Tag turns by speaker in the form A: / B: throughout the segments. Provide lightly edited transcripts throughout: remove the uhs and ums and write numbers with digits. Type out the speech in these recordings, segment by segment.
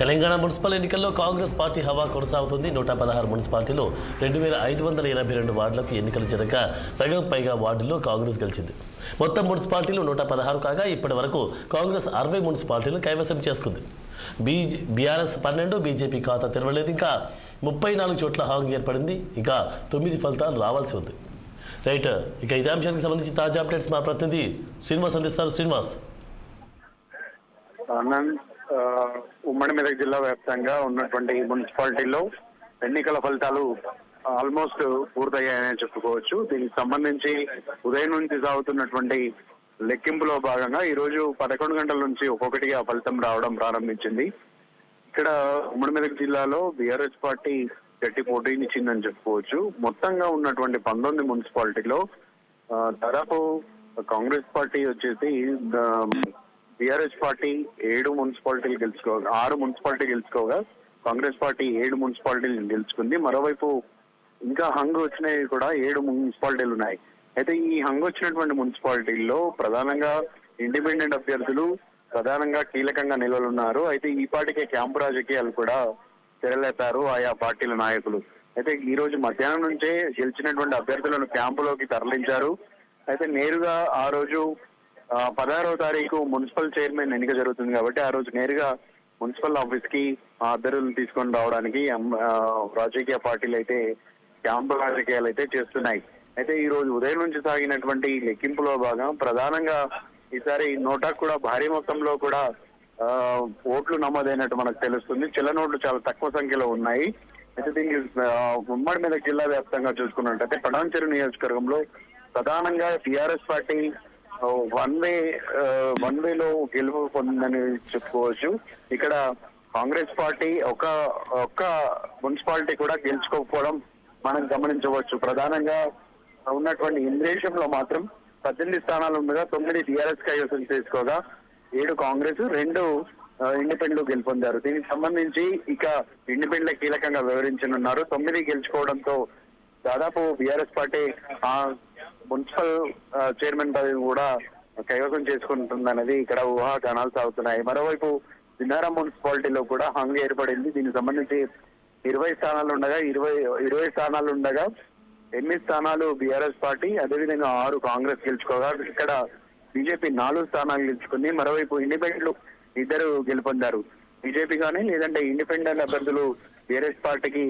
A: Telangana municipal ఎన్నికల్లో Congress party హవా కొనసాగుతుంది. 116 మున్సిపాలిటీలో 2522 వార్డులకు ఎన్నికలు జరగగా సగం పైగా వార్డుల్లో కాంగ్రెస్ గెలిచింది. మొత్తం మున్సిపాలిటీలు 116 కాగా ఇప్పటి వరకు కాంగ్రెస్ 60 మున్సిపాలిటీలు కైవసం చేసుకుంది. బీఆర్ఎస్ 12, బీజేపీ ఖాతా తెరవలేదు. ఇంకా 34 చోట్ల హాంగ్ ఏర్పడింది. ఇక 9 ఫలితాలు రావాల్సి ఉంది. రైట్, ఇక ఇదే అంశానికి సంబంధించి తాజా అప్డేట్స్ మా ప్రతినిధి శ్రీనివాస్ అందిస్తారు. శ్రీనివాస్.
B: ఉమ్మడి మెదక్ జిల్లా వ్యాప్తంగా ఉన్నటువంటి మున్సిపాలిటీల్లో ఎన్నికల ఫలితాలు ఆల్మోస్ట్ పూర్తయ్యాయని చెప్పుకోవచ్చు. దీనికి సంబంధించి ఉదయం నుంచి సాగుతున్నటువంటి లెక్కింపులో భాగంగా ఈ రోజు 11 గంటల నుంచి ఒక్కొక్కటిగా ఫలితం రావడం ప్రారంభించింది. ఇక్కడ ఉమ్మడి మెదక్ జిల్లాలో బీఆర్ఎస్ పార్టీ గట్టి పోటీనిచ్చిందని చెప్పుకోవచ్చు. మొత్తంగా ఉన్నటువంటి 19 మున్సిపాలిటీలో దాదాపు కాంగ్రెస్ పార్టీ వచ్చేసి బీఆర్ఎస్ పార్టీ 6 మున్సిపాలిటీలు గెలుచుకోగా కాంగ్రెస్ పార్టీ 7 మున్సిపాలిటీలు గెలుచుకుంది. మరోవైపు ఇంకా హంగ్ వచ్చినవి కూడా 7 మున్సిపాలిటీలు ఉన్నాయి. అయితే ఈ హంగ్ వచ్చినటువంటి మున్సిపాలిటీల్లో ప్రధానంగా ఇండిపెండెంట్ అభ్యర్థులు ప్రధానంగా కీలకంగా నిలవనున్నారు. అయితే ఈ పార్టీకే క్యాంపు రాజకీయాలు కూడా తెరలేపారు ఆయా పార్టీల నాయకులు. అయితే ఈ రోజు మధ్యాహ్నం నుంచే గెలిచినటువంటి అభ్యర్థులను క్యాంపులోకి తరలించారు. అయితే నేరుగా ఆ రోజు 16వ తారీఖు మున్సిపల్ చైర్మన్ ఎన్నిక జరుగుతుంది కాబట్టి ఆ రోజు నేరుగా మున్సిపల్ ఆఫీస్ కి అభ్యర్థులను తీసుకొని రావడానికి రాజకీయ పార్టీలు అయితే క్యాంపు రాజకీయాలు అయితే చేస్తున్నాయి. అయితే ఈ రోజు ఉదయం నుంచి సాగినటువంటి లెక్కింపులో భాగం ప్రధానంగా ఈసారి నోటాకు కూడా భారీ మొత్తంలో కూడా ఓట్లు నమోదైనట్టు మనకు తెలుస్తుంది. చిల్ల నోట్లు చాలా తక్కువ సంఖ్యలో ఉన్నాయి. అయితే దీనికి ఉమ్మడి మెదక్ జిల్లా వ్యాప్తంగా చూసుకున్నట్టయితే పటాన్చెరు నియోజకవర్గంలో ప్రధానంగా టీఆర్ఎస్ పార్టీ వన్ వేలో గెలుపు పొందిందని చెప్పుకోవచ్చు. ఇక్కడ కాంగ్రెస్ పార్టీ ఒక్క మున్సిపాలిటీ కూడా గెలుచుకోకపోవడం మనం గమనించవచ్చు. ప్రధానంగా ఉన్నటువంటి ఇంద్రేశంలో మాత్రం 18 స్థానాలు ఉండగా 9 టీఆర్ఎస్ కైవసం చేసుకోగా 7 కాంగ్రెస్, 2 ఇండిపెండెంట్ గెలుపొందారు. దీనికి సంబంధించి ఇక ఇండిపెండెంట్ కీలకంగా వివరించనున్నారు. 9 గెలుచుకోవడంతో దాదాపు బీఆర్ఎస్ పార్టీ మున్సిపల్ చైర్మన్ పదవి కూడా కైవసం చేసుకుంటుందనేది ఇక్కడ ఊహాగానాలు సాగుతున్నాయి. మరోవైపు దిన్నారం మున్సిపాలిటీలో కూడా హంగ్ ఏర్పడింది. దీనికి సంబంధించి 20 స్థానాలు ఉండగా 20 స్థానాలు ఉండగా 8 స్థానాలు బీఆర్ఎస్ పార్టీ, అదేవిధంగా 6 కాంగ్రెస్ గెలుచుకోగా ఇక్కడ బీజేపీ 4 స్థానాలు గెలుచుకుంది. మరోవైపు ఇండిపెండెంట్ 2 గెలుపొందారు. బీజేపీ కానీ లేదంటే ఇండిపెండెంట్ అభ్యర్థులు బీఆర్ఎస్ పార్టీకి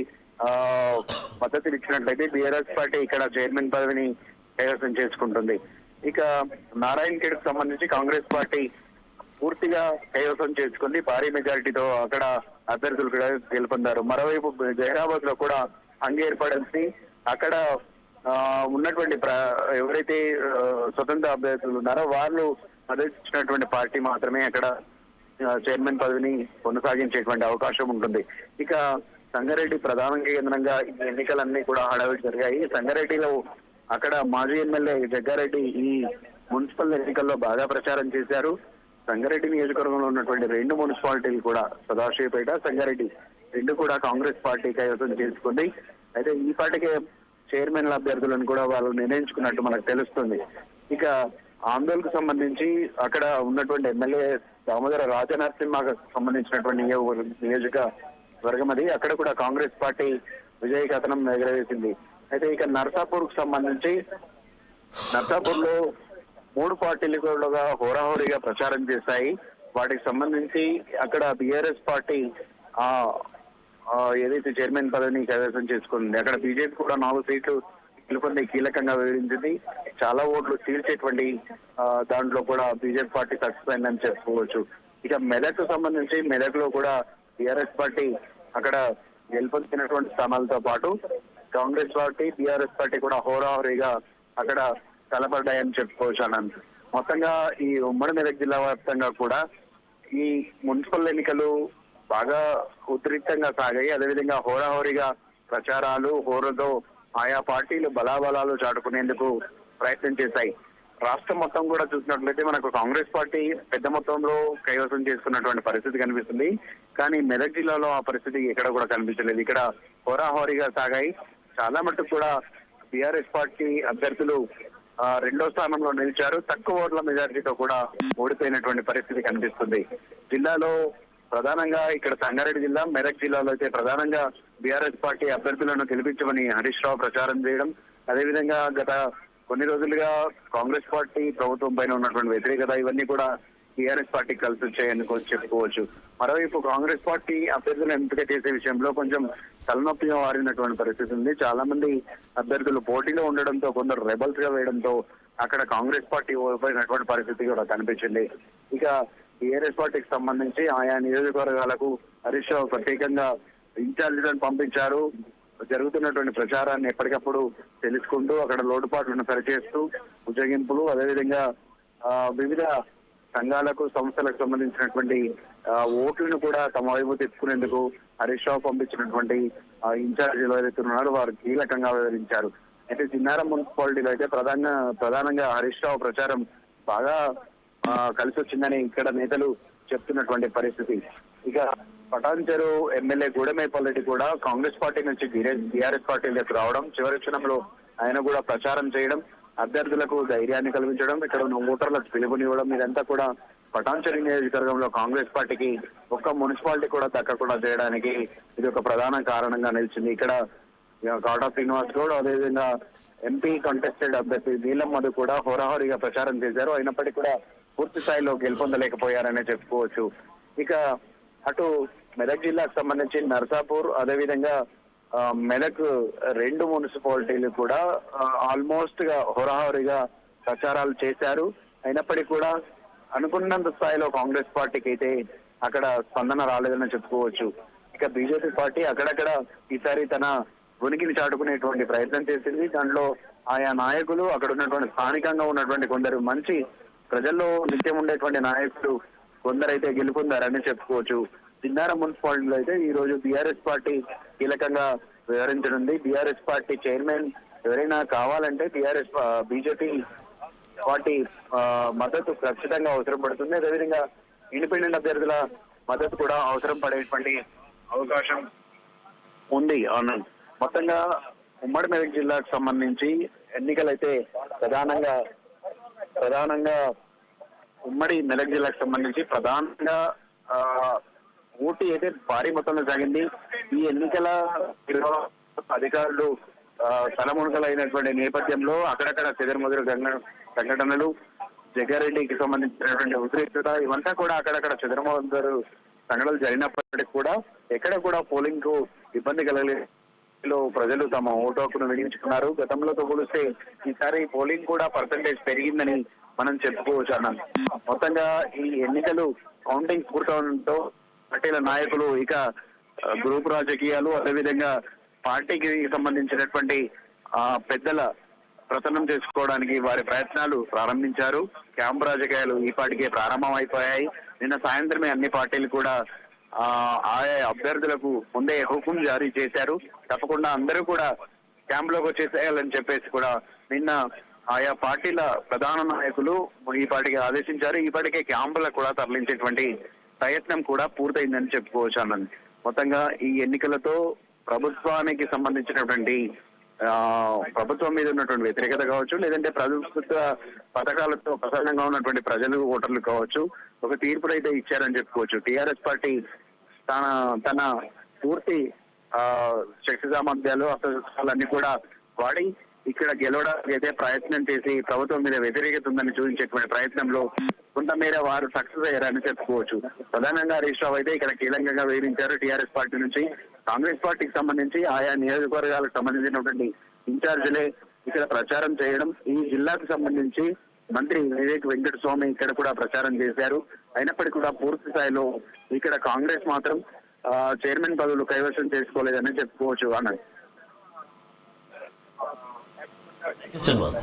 B: మద్దతు ఇచ్చినట్లయితే బీఆర్ఎస్ పార్టీ ఇక్కడ చైర్మన్ పదవిని కైవసం చేసుకుంటుంది. ఇక నారాయణఖేడ్కు సంబంధించి కాంగ్రెస్ పార్టీ పూర్తిగా కైవసం చేసుకుంది. భారీ మెజారిటీతో అక్కడ అభ్యర్థులు కూడా గెలుపొందారు. మరోవైపు జహీరాబాద్ లో కూడా హంగ్ ఏర్పడింది. అక్కడ ఉన్నటువంటి ఎవరైతే స్వతంత్ర అభ్యర్థులు ఉన్నారో వాళ్ళు మద్దతిచ్చినటువంటి పార్టీ మాత్రమే అక్కడ చైర్మన్ పదవిని కొనసాగించేటువంటి అవకాశం ఉంటుంది. ఇక సంగారెడ్డి ప్రధాన కేంద్రంగా ఈ ఎన్నికలన్నీ కూడా హడావిడి జరిగాయి. సంగారెడ్డిలో అక్కడ మాజీ ఎమ్మెల్యే జగ్గారెడ్డి ఈ మున్సిపల్ ఎన్నికల్లో బాగా ప్రచారం చేశారు. సంగారెడ్డి నియోజకవర్గంలో ఉన్నటువంటి 2 మున్సిపాలిటీలు కూడా సదాశివపేట, సంగారెడ్డి 2 కూడా కాంగ్రెస్ పార్టీ కైవసం చేసుకుంది. అయితే ఈ పార్టీకే చైర్మన్ల అభ్యర్థులను కూడా వాళ్ళు నిర్ణయించుకున్నట్టు మనకు తెలుస్తుంది. ఇక ఆందోళనకు సంబంధించి అక్కడ ఉన్నటువంటి ఎమ్మెల్యే దామోదర రాజనరసింహకు సంబంధించినటువంటి నియోజకవర్గం అది. అక్కడ కూడా కాంగ్రెస్ పార్టీ విజయ కథనం ఎగరవేసింది. అయితే ఇక నర్సాపూర్ కు సంబంధించి నర్సాపూర్ లో 3 పార్టీలు కూడా హోరాహోరీగా ప్రచారం చేశాయి. వాటికి సంబంధించి అక్కడ బీఆర్ఎస్ పార్టీ ఏదైతే చైర్మన్ పదవిని కైవసం చేసుకుంది. అక్కడ బీజేపీ కూడా 4 సీట్లు గెలుపొంది కీలకంగా వివరించింది. చాలా ఓట్లు చీల్చేటువంటి దాంట్లో కూడా బీజేపీ పార్టీ సక్సెస్ అయిందని చెప్పుకోవచ్చు. ఇక మెదక్ సంబంధించి మెదక్ లో కూడా బీఆర్ఎస్ పార్టీ అక్కడ గెలుపొందినటువంటి స్థానాలతో పాటు కాంగ్రెస్ పార్టీ, బీఆర్ఎస్ పార్టీ కూడా హోరాహోరీగా అక్కడ తలపడ్డాయని చెప్పుకోవచ్చు. అనంత్ మొత్తంగా ఈ ఉమ్మడి మెదక్ జిల్లా వ్యాప్తంగా కూడా ఈ మున్సిపల్ ఎన్నికలు బాగా ఉధృతంగా సాగాయి. అదేవిధంగా హోరాహోరీగా ప్రచారాలు హోరుతో ఆయా పార్టీలు బలాబలాలు చాటుకునేందుకు ప్రయత్నం చేశాయి. రాష్ట్రం మొత్తం కూడా చూసినట్లయితే మనకు కాంగ్రెస్ పార్టీ పెద్ద మొత్తంలో కైవసం చేసుకున్నటువంటి పరిస్థితి కనిపిస్తుంది. కానీ మెదక్ జిల్లాలో ఆ పరిస్థితి ఎక్కడ కూడా కనిపించలేదు. ఇక్కడ హోరాహోరీగా సాగాయి. చాలా మటుకు కూడా బీఆర్ఎస్ పార్టీ అభ్యర్థులు 2వ స్థానంలో నిలిచారు. తక్కువ ఓట్ల మెజారిటీతో కూడా ఓడిపోయినటువంటి పరిస్థితి కనిపిస్తుంది. జిల్లాలో ప్రధానంగా ఇక్కడ సంగారెడ్డి జిల్లా, మెదక్ జిల్లాలో అయితే ప్రధానంగా బీఆర్ఎస్ పార్టీ అభ్యర్థులను గెలిపించమని హరీష్ రావు ప్రచారం చేయడం, అదేవిధంగా గత కొన్ని రోజులుగా కాంగ్రెస్ పార్టీ ప్రభుత్వం పైన ఉన్నటువంటి వ్యతిరేకత ఇవన్నీ కూడా టీఆర్ఎస్ పార్టీకి కలిసి వచ్చాయని చెప్పుకోవచ్చు. మరోవైపు కాంగ్రెస్ పార్టీ అభ్యర్థులను ఎంపిక చేసే విషయంలో కొంచెం తలనొప్పిగా మారినటువంటి పరిస్థితి ఉంది. చాలా మంది అభ్యర్థులు పోటీలో ఉండడంతో, కొందరు రెబల్స్ గా వేయడంతో అక్కడ కాంగ్రెస్ పార్టీ ఓడిపోయినటువంటి పరిస్థితి కూడా కనిపించింది. ఇక టీఆర్ఎస్ పార్టీకి సంబంధించి ఆయా నియోజకవర్గాలకు హరీష్ రావు ప్రత్యేకంగా ఇన్ఛార్జీలను పంపించారు. జరుగుతున్నటువంటి ప్రచారాన్ని ఎప్పటికప్పుడు తెలుసుకుంటూ అక్కడ లోటుపాట్లను సరిచేస్తూ ఉజ్జగింపులు, అదేవిధంగా వివిధ సంఘాలకు, సంస్థలకు సంబంధించినటువంటి ఓట్లను కూడా తమ వైపు తెచ్చుకునేందుకు హరీష్ రావు పంపించినటువంటి ఇన్ఛార్జీలు ఏదైతే ఉన్నారో వారు కీలకంగా వివరించారు. అయితే చిన్నారం మున్సిపాలిటీలో అయితే ప్రధానంగా హరీష్ రావు ప్రచారం బాగా కలిసి వచ్చిందని ఇక్కడ నేతలు చెప్తున్నటువంటి పరిస్థితి. ఇక పటాన్చెరు ఎమ్మెల్యే గూడెమేపల్లి కూడా కాంగ్రెస్ పార్టీ నుంచి టీఆర్ఎస్ పార్టీలోకి రావడం, చివరి క్షణంలో ఆయన కూడా ప్రచారం చేయడం, అభ్యర్థులకు ధైర్యాన్ని కల్పించడం, ఇక్కడ ఉన్న ఓటర్లకు పిలుపునివ్వడం, ఇదంతా కూడా పటాన్చెరు నియోజకవర్గంలో కాంగ్రెస్ పార్టీకి ఒక్క మున్సిపాలిటీ కూడా దక్కకుండా చేయడానికి ఇది ఒక ప్రధాన కారణంగా నిలిచింది. ఇక్కడ కాటా శ్రీనివాస్ గౌడ్, అదేవిధంగా ఎంపీ కంటెస్టెడ్ అభ్యర్థి నీలం మధు కూడా హోరాహోరీగా ప్రచారం చేశారు. అయినప్పటికీ కూడా పూర్తి స్థాయిలో గెలుపొందలేకపోయారనే చెప్పుకోవచ్చు. ఇక అటు మెదక్ జిల్లాకు సంబంధించి నర్సాపూర్, అదేవిధంగా మెదక్ రెండు మున్సిపాలిటీలు కూడా ఆల్మోస్ట్ గా హోరాహోరీగా ప్రచారాలు చేశారు. అయినప్పటికీ కూడా అనుకున్నంత స్థాయిలో కాంగ్రెస్ పార్టీకి అయితే అక్కడ స్పందన రాలేదని చెప్పుకోవచ్చు. ఇక బీజేపీ పార్టీ అక్కడక్కడ ఈసారి తన ఉనికిని చాటుకునేటువంటి ప్రయత్నం చేసింది. దాంట్లో ఆయా నాయకులు, అక్కడ ఉన్నటువంటి స్థానికంగా ఉన్నటువంటి కొందరు మంచి ప్రజల్లో నిత్యం ఉండేటువంటి నాయకులు కొందరైతే గెలుపొందారని చెప్పుకోవచ్చు. చిన్నారం మున్సిపాలిటీలో అయితే ఈ రోజు బీఆర్ఎస్ పార్టీ కీలకంగా వివరించనుంది. బీఆర్ఎస్ పార్టీ చైర్మన్ ఎవరైనా కావాలంటే బీజేపీ పార్టీ మద్దతు ఖచ్చితంగా అవసరం పడుతుంది. అదేవిధంగా ఇండిపెండెంట్ అభ్యర్థుల మద్దతు కూడా అవసరం పడేటువంటి అవకాశం ఉంది. మొత్తంగా ఉమ్మడి మెదక్ జిల్లాకు సంబంధించి ఎన్నికలైతే ప్రధానంగా ఉమ్మడి మెదక్ జిల్లాకు సంబంధించి ప్రధానంగా ఓటు అయితే భారీ మొత్తంలో సాగింది. ఈ ఎన్నికల అధికారులు తలమునకలైనటువంటి నేపథ్యంలో అక్కడక్కడ చెదరమదురు సంఘటనలు, జగ్గారెడ్డికి సంబంధించినటువంటి ఉద్రిక్తత ఇవంతా కూడా అక్కడక్కడ చెదరమదురు సంఘటనలు జరిగినప్పటికీ కూడా ఎక్కడ కూడా పోలింగ్ కు ఇబ్బంది కలగలేదు. ప్రజలు తమ ఓటు హక్కును వినియోగించుకున్నారు. గతంలోతో పోలిస్తే ఈసారి పోలింగ్ కూడా పర్సంటేజ్ పెరిగిందని మనం చెప్పుకోవచ్చు అన్నాను. మొత్తంగా ఈ ఎన్నికలు కౌంటింగ్ పూర్తవడంతో పార్టీల నాయకులు ఇక గ్రూప్ రాజకీయాలు, అదేవిధంగా పార్టీకి సంబంధించినటువంటి పెద్దల ప్రసన్నం చేసుకోవడానికి వారి ప్రయత్నాలు ప్రారంభించారు. క్యాంప్ రాజకీయాలు ఈ పార్టీకే ప్రారంభం అయిపోయాయి. నిన్న సాయంత్రమే అన్ని పార్టీలు కూడా ఆయా అభ్యర్థులకు ముందే హుకుం జారీ చేశారు. తప్పకుండా అందరూ కూడా క్యాంప్ లోకి వచ్చేసేయాలని చెప్పేసి కూడా నిన్న ఆయా పార్టీల ప్రధాన నాయకులు ఈ పార్టీకి ఆదేశించారు. ఈ పార్టీకే క్యాంపులకు కూడా తరలించేటువంటి ప్రయత్నం కూడా పూర్తయిందని చెప్పుకోవచ్చు అన్నది. మొత్తంగా ఈ ఎన్నికలతో ప్రభుత్వానికి సంబంధించినటువంటి ప్రభుత్వం మీద ఉన్నటువంటి వ్యతిరేకత కావచ్చు, లేదంటే ప్రభుత్వ పథకాలతో ప్రసన్నంగా ఉన్నటువంటి ప్రజలు, ఓటర్లు కావచ్చు, ఒక తీర్పునైతే ఇచ్చారని చెప్పుకోవచ్చు. టీఆర్ఎస్ పార్టీ తన పూర్తి శక్తి సామర్థ్యాలు, అస్త్రాలన్నీ కూడా వాడి ఇక్కడ గెలవడానికి అయితే ప్రయత్నం చేసి ప్రభుత్వం మీద వ్యతిరేకత ఉందని చూపించేటువంటి ప్రయత్నంలో కొంతమేర వారు సక్సెస్ అయ్యారని చెప్పుకోవచ్చు. ప్రధానంగా హరీష్ రావు అయితే ఇక్కడ కీలకంగా వివరించారు. టీఆర్ఎస్ పార్టీ నుంచి కాంగ్రెస్ పార్టీకి సంబంధించి ఆయా నియోజకవర్గాలకు సంబంధించినటువంటి ఇన్ఛార్జీలే ఇక్కడ ప్రచారం చేయడం. ఈ జిల్లాకు సంబంధించి మంత్రి వివేక్ వెంకటస్వామి ఇక్కడ కూడా ప్రచారం చేశారు. అయినప్పటికీ కూడా పూర్తి స్థాయిలో ఇక్కడ కాంగ్రెస్ మాత్రం చైర్మన్ పదవులు కైవసం చేసుకోలేదని చెప్పుకోవచ్చు అన్నది.
A: శ్రీనివాస్.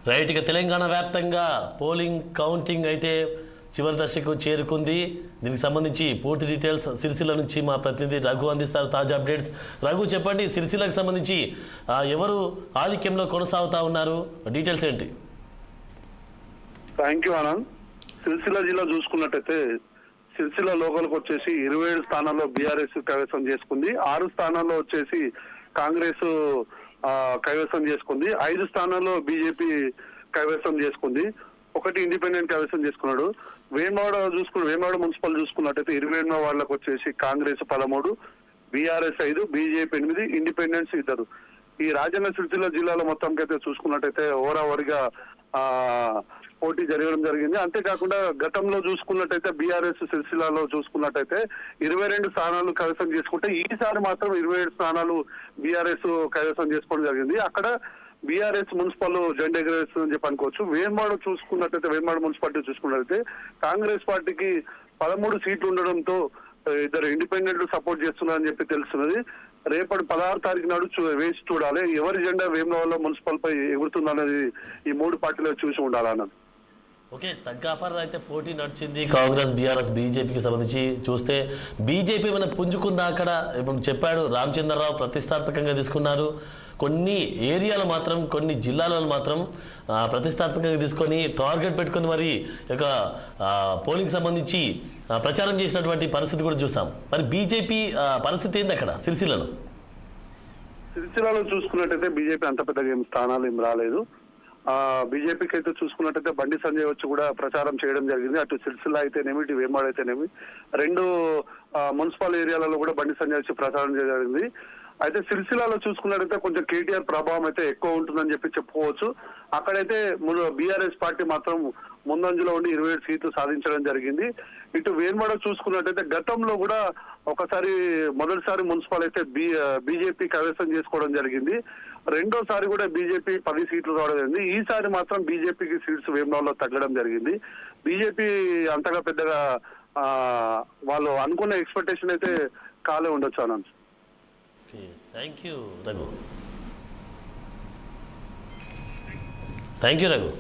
A: రైట్, ఇక తెలంగాణ వ్యాప్తంగా పోలింగ్ కౌంటింగ్ అయితే చివరి దశకు చేరుకుంది. దీనికి సంబంధించి పూర్తి డీటెయిల్స్ సిరిసిల్ల నుంచి మా ప్రతినిధి రఘు అందిస్తారు. తాజా అప్డేట్స్ రఘు చెప్పండి, సిరిసిల్లకు సంబంధించి ఎవరు ఆధిక్యంలో కొనసాగుతా ఉన్నారు, డీటెయిల్స్ ఏంటి?
C: Thank you Anand. సిరిసిల్ల జిల్లా చూసుకున్నట్టయితే సిరిసిల్ల లోకల్కి వచ్చేసి 27 స్థానాల్లో బీఆర్ఎస్ కైవసం చేసుకుంది, 6 స్థానాల్లో వచ్చేసి కాంగ్రెస్ కైవసం చేసుకుంది, 5 స్థానాల్లో బీజేపీ కైవసం చేసుకుంది, 1 ఇండిపెండెంట్ కైవసం చేసుకున్నాడు. వేమాడ మున్సిపల్ చూసుకున్నట్టయితే 28 వార్డులకు వచ్చేసి కాంగ్రెస్ 13, బీఆర్ఎస్ 5, బీజేపీ 8, ఇండిపెండెన్స్ 2. ఈ రాజన్న సిరిసిల్ల జిల్లాలో మొత్తంకైతే చూసుకున్నట్టయితే ఓరావరిగా పోటీ జరగడం జరిగింది. అంతేకాకుండా గతంలో చూసుకున్నట్టయితే బీఆర్ఎస్ సిరిసిల్లాలో చూసుకున్నట్టయితే 22 స్థానాలు కైవసం చేసుకుంటే ఈసారి మాత్రం 27 స్థానాలు బీఆర్ఎస్ కైవసం చేసుకోవడం జరిగింది. అక్కడ బీఆర్ఎస్ మున్సిపల్ జెండా ఎగరేస్తుందని చెప్పి అనుకోవచ్చు. వేమాడ చూసుకున్నట్టయితే వేమాడ మున్సిపాలిటీ చూసుకున్నట్టయితే కాంగ్రెస్ పార్టీకి 13 సీట్లు ఉండడంతో 2 ఇండిపెండెంట్లు సపోర్ట్ చేస్తున్నారని చెప్పి తెలుస్తున్నది. రేపటి 16 తారీఖు నాడు వేసి చూడాలి ఎవరి జెండా వేములవాడలో మున్సిపల్ పై ఎగురుతుందనేది ఈ 3 పార్టీలో చూసి ఉండాలన్నది.
A: ఓకే, తగ్గాఫర్ అయితే పోటీ నడిచింది కాంగ్రెస్, బీఆర్ఎస్, బీజేపీకి సంబంధించి చూస్తే బీజేపీ ఏమైనా పుంజుకుందా? అక్కడ ఇప్పుడు చెప్పాడు రామచంద్రరావు ప్రతిష్టాత్మకంగా తీసుకున్నారు, కొన్ని ఏరియాలో మాత్రం కొన్ని జిల్లాలలో మాత్రం ప్రతిష్టాత్మకంగా తీసుకొని టార్గెట్ పెట్టుకొని మరి ఒక పోలింగ్ సంబంధించి ప్రచారం చేసినటువంటి పరిస్థితి కూడా చూస్తాం. మరి బీజేపీ పరిస్థితి ఏంది అక్కడ సిరిసిల్లలో?
C: సిరిసిల్లలో చూసుకున్నట్టయితే బీజేపీ అంత పెద్దగా స్థానాలు ఏం రాలేదు. బీజేపీకి అయితే చూసుకున్నట్టయితే బండి సంజయ్ వచ్చి కూడా ప్రచారం చేయడం జరిగింది. అటు సిరిసిల్ల అయితేనేమి, ఇటు వేమాడ అయితేనేమి, 2 మున్సిపల్ ఏరియాలలో కూడా బండి సంజయ్ వచ్చి ప్రచారం చేయడం జరిగింది. అయితే సిరిసిల్లలో చూసుకున్నట్టయితే కొంచెం కేటీఆర్ ప్రభావం అయితే ఎక్కువ ఉంటుందని చెప్పి చెప్పుకోవచ్చు. అక్కడైతే బీఆర్ఎస్ పార్టీ మాత్రం ముందంజలో ఉండి 27 సీట్లు సాధించడం జరిగింది. ఇటు వేర్మాడ చూసుకున్నట్టయితే గతంలో కూడా మొదటిసారి మున్సిపల్ అయితే బీజేపీ కైవసం చేసుకోవడం జరిగింది. రెండోసారి కూడా బీజేపీ 10 సీట్లు రావడం జరిగింది. ఈసారి మాత్రం బీజేపీకి సీట్స్ వేమనాడులో తగ్గడం జరిగింది. బీజేపీ అంతగా పెద్దగా వాళ్ళు అనుకున్న ఎక్స్పెక్టేషన్ అయితే కాలే ఉండొచ్చు Anant.
A: Thank you Raghu. Thank you Raghu.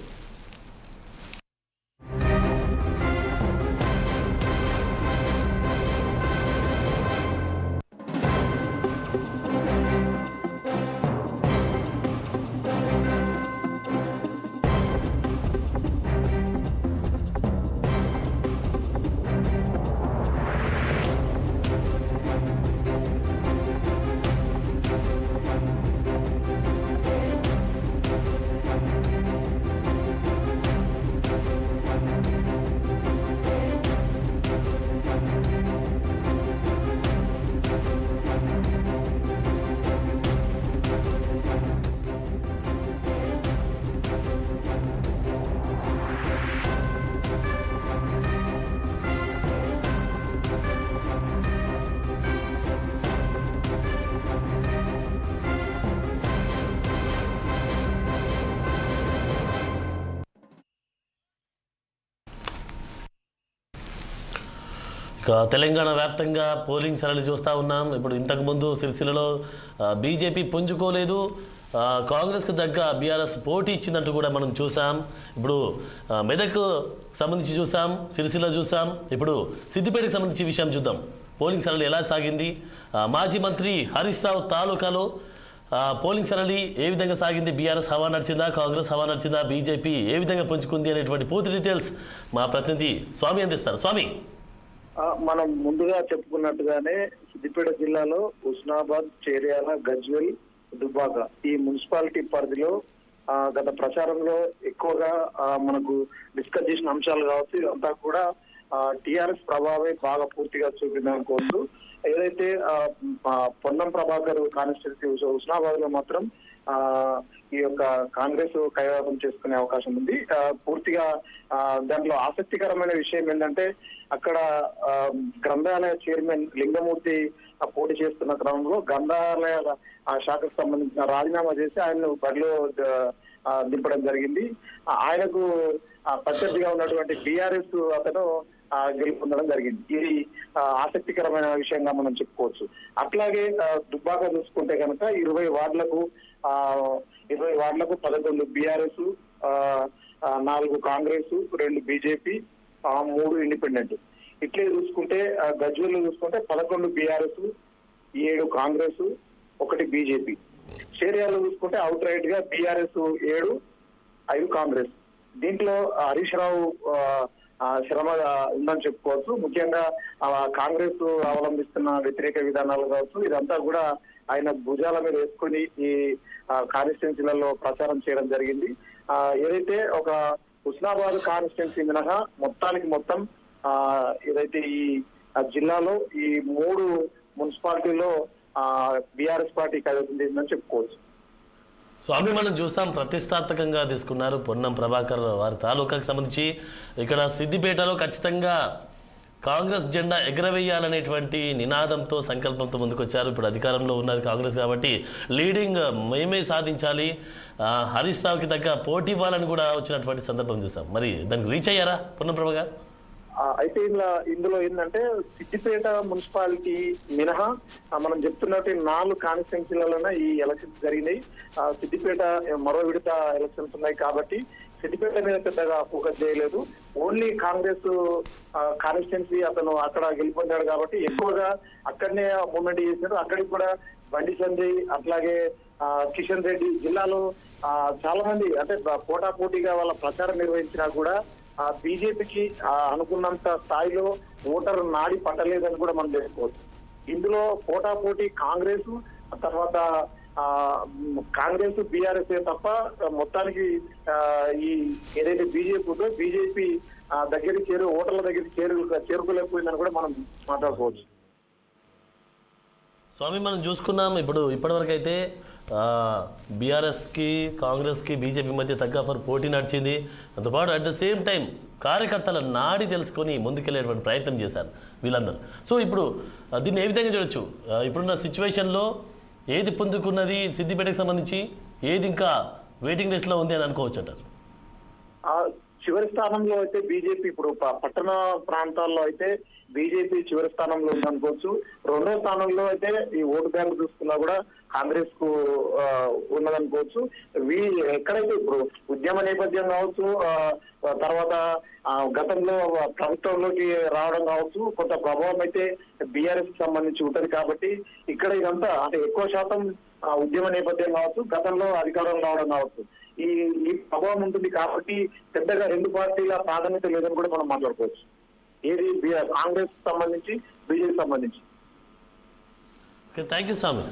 A: Telangana వ్యాప్తంగా పోలింగ్ సరళి చూస్తూ ఉన్నాం. ఇప్పుడు ఇంతకుముందు సిరిసిల్లలో బీజేపీ పుంజుకోలేదు, కాంగ్రెస్కు తగ్గ బీఆర్ఎస్ పోటీ ఇచ్చిందంటూ కూడా మనం చూసాం. ఇప్పుడు మెదక్కు సంబంధించి చూసాం, సిరిసిల్ల చూసాం, ఇప్పుడు సిద్దిపేటకు సంబంధించి విషయం చూద్దాం. పోలింగ్ సరళి ఎలా సాగింది, మాజీ మంత్రి హరీష్ రావు తాలూకాలో పోలింగ్ సరళి ఏ విధంగా సాగింది, బీఆర్ఎస్ హవా నడిచిందా, కాంగ్రెస్ హవా నడిచిందా, బీజేపీ ఏ విధంగా పుంజుకుంది అనేటువంటి పూర్తి డీటెయిల్స్ మా ప్రతినిధి స్వామి అందిస్తారు. స్వామి,
D: మనం ముందుగా చెప్పుకున్నట్టుగానే సిద్దిపేట జిల్లాలో హుస్నాబాద్, చేర్యాల, గజ్వెల్, దుబ్బాక ఈ మున్సిపాలిటీ పరిధిలో గత ప్రచారంలో ఎక్కువగా మనకు డిస్కస్ చేసిన అంశాలు కావచ్చు, ఇదంతా కూడా టిఆర్ఎస్ ప్రభావే బాగా పూర్తిగా చూపిందనుకోవచ్చు. ఏదైతే పొన్నం ప్రభాకర్ కాన్స్టిట్యూన్సీ హుస్నాబాద్ లో మాత్రం ఈ యొక్క కాంగ్రెస్ కైవసం చేసుకునే అవకాశం ఉంది. పూర్తిగా దాంట్లో ఆసక్తికరమైన విషయం ఏంటంటే అక్కడ గ్రంథాలయ చైర్మన్ లింగమూర్తి పోటీ చేస్తున్న క్రమంలో గ్రంథాలయ శాఖకు సంబంధించిన రాజీనామా చేసి ఆయన్ను బరిలో దింపడం జరిగింది. ఆయనకు ప్రత్యర్థిగా ఉన్నటువంటి బీఆర్ఎస్ అతను గెలుపొందడం జరిగింది. ఇది ఆసక్తికరమైన విషయంగా మనం చెప్పుకోవచ్చు. అట్లాగే దుబ్బాక చూసుకుంటే కనుక 20 వార్డులకు 11 బీఆర్ఎస్, 4 కాంగ్రెస్, 2 బీజేపీ, 3 ఇండిపెండెంట్. ఇట్లే చూసుకుంటే గజ్వేల్ చూసుకుంటే 11 బీఆర్ఎస్, 7 కాంగ్రెస్, 1 బీజేపీ. చేరియాలో చూసుకుంటే అవుట్ రైట్ గా బీఆర్ఎస్ 7, 5 కాంగ్రెస్. దీంట్లో హరీష్ రావు శ్రమ ఉందని చెప్పుకోవచ్చు. ముఖ్యంగా కాంగ్రెస్ అవలంబిస్తున్న వ్యతిరేక విధానాలు కావచ్చు, ఇదంతా కూడా ఆయన భుజాల మీద వేసుకుని ఈ కాన్స్టిట్యున్సీలలో ప్రచారం చేయడం జరిగింది. ఏదైతే ఒక హుస్నాబాద్ కాన్స్టిట్యున్సీ మినహా మొత్తానికి మొత్తం ఏదైతే ఈ జిల్లాలో ఈ 3 మున్సిపాలిటీలో బీఆర్ఎస్ పార్టీ కైవసం చేసిందని చెప్పుకోవచ్చు.
A: స్వామి, మనం చూసాం ప్రతిష్టాత్మకంగా తీసుకున్నారు పొన్నం ప్రభాకర్ వారి తాలూకాకు సంబంధించి. ఇక్కడ సిద్దిపేటలో ఖచ్చితంగా కాంగ్రెస్ జెండా ఎగరవేయాలనేటువంటి నినాదంతో సంకల్పంతో ముందుకొచ్చారు. ఇప్పుడు అధికారంలో ఉన్నది కాంగ్రెస్ కాబట్టి లీడింగ్ మేమే సాధించాలి, హరీష్ రావుకి తగ్గ పోటీ ఇవ్వాలని కూడా వచ్చినటువంటి సందర్భం చూసాం. మరి దానికి రీచ్ అయ్యారా పొన్నం ప్రభా గారు?
D: అయితే ఇందులో ఏంటంటే సిద్దిపేట మున్సిపాలిటీ మినహా మనం చెప్తున్నట్టు 4 కాన్స్టిట్యున్సీలలోనే ఈ ఎలక్షన్స్ జరిగినాయి. సిద్దిపేట మరో విడత ఎలక్షన్స్ ఉన్నాయి కాబట్టి సిద్దిపేట మీద పెద్దగా ఫోకస్ చేయలేదు. ఓన్లీ కాంగ్రెస్ కాన్స్టిట్యున్సీ అతను అక్కడ గెలుపొందాడు కాబట్టి ఎక్కువగా అక్కడనే మూవ్మెంట్ చేశారు. అక్కడికి కూడా బండి సంజయ్ అట్లాగే కిషన్ రెడ్డి జిల్లాలో చాలా మంది అంటే పోటాపోటీగా వాళ్ళ ప్రచారం నిర్వహించినా కూడా బీజేపీకి అనుకున్నంత స్థాయిలో ఓటర్ నాడి పట్టలేదని కూడా మనం తెలుసుకోవచ్చు. ఇందులో పోటాపోటీ కాంగ్రెస్ తర్వాత కాంగ్రెస్ బీఆర్ఎస్ తప్ప మొత్తానికి ఈ ఏదైతే బీజేపీ ఉందో బీజేపీ దగ్గరికి ఓటర్ల దగ్గరికి చేరుకోలేకపోయిందని కూడా మనం మాట్లాడుకోవచ్చు.
A: స్వామి, మనం చూసుకున్నాం ఇప్పటివరకు అయితే బీఆర్ఎస్కి కాంగ్రెస్కి బీజేపీ మధ్య తగ్గఫర్ పోటీ నడిచింది. దాంతోపాటు అట్ ద సేమ్ టైం కార్యకర్తల నాడి తెలుసుకొని ముందుకెళ్ళేటువంటి ప్రయత్నం చేశారు వీళ్ళందరూ. సో ఇప్పుడు దీన్ని ఏ విధంగా చూడొచ్చు? ఇప్పుడున్న సిచ్యువేషన్లో ఏది పొందుకున్నది సిద్దిపేటకు సంబంధించి, ఏది ఇంకా వెయిటింగ్ లిస్ట్లో ఉంది అని అనుకోవచ్చు అంటారు?
D: చివరి స్థానంలో అయితే బీజేపీ ఇప్పుడు పట్టణ ప్రాంతాల్లో అయితే బీజేపీ చివరి స్థానంలో ఉందనుకోవచ్చు. 2వ స్థానంలో అయితే ఈ ఓటు బ్యాంకు చూసుకున్నా కూడా కాంగ్రెస్ కు ఉన్నదనుకోవచ్చు. ఎక్కడైతే ఇప్పుడు ఉద్యమ నేపథ్యం కావచ్చు, తర్వాత గతంలో ప్రభుత్వంలోకి రావడం కావచ్చు, కొంత ప్రభావం అయితే బీఆర్ఎస్ కి సంబంధించి ఉంటది కాబట్టి ఇక్కడ ఇదంతా అంటే ఎక్కువ శాతం ఉద్యమ నేపథ్యం కావచ్చు, గతంలో అధికారం రావడం కావచ్చు, ఈ ప్రభావం ఉంటుంది కాబట్టి పెద్దగా 2 పార్టీల ప్రాధాన్యత లేదని కూడా మనం మాట్లాడుకోవచ్చు. ఏది కాంగ్రెస్ సంబంధించి బీజేపీ సంబంధించి.
A: Okay, thank you Swami.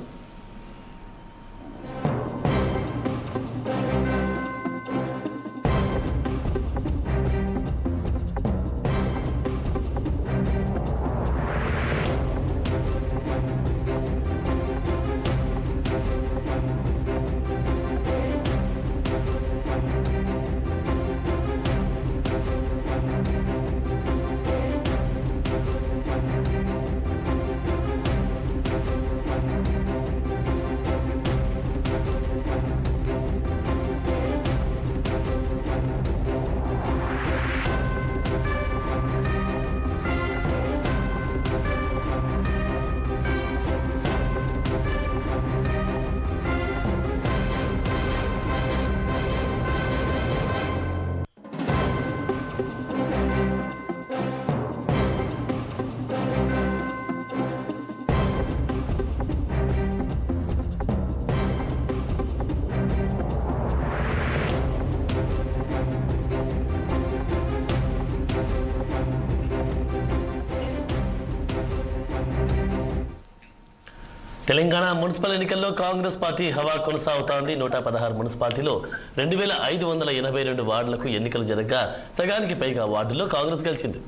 A: Telangana municipal ఎన్నికల్లో కాంగ్రెస్ పార్టీ హవా కొనసాగుతోంది. 116 మున్సిపాలిటీలో 2582 వార్డులకు ఎన్నికలు జరగగా సగానికి పైగా వార్డుల్లో కాంగ్రెస్ గెలిచింది.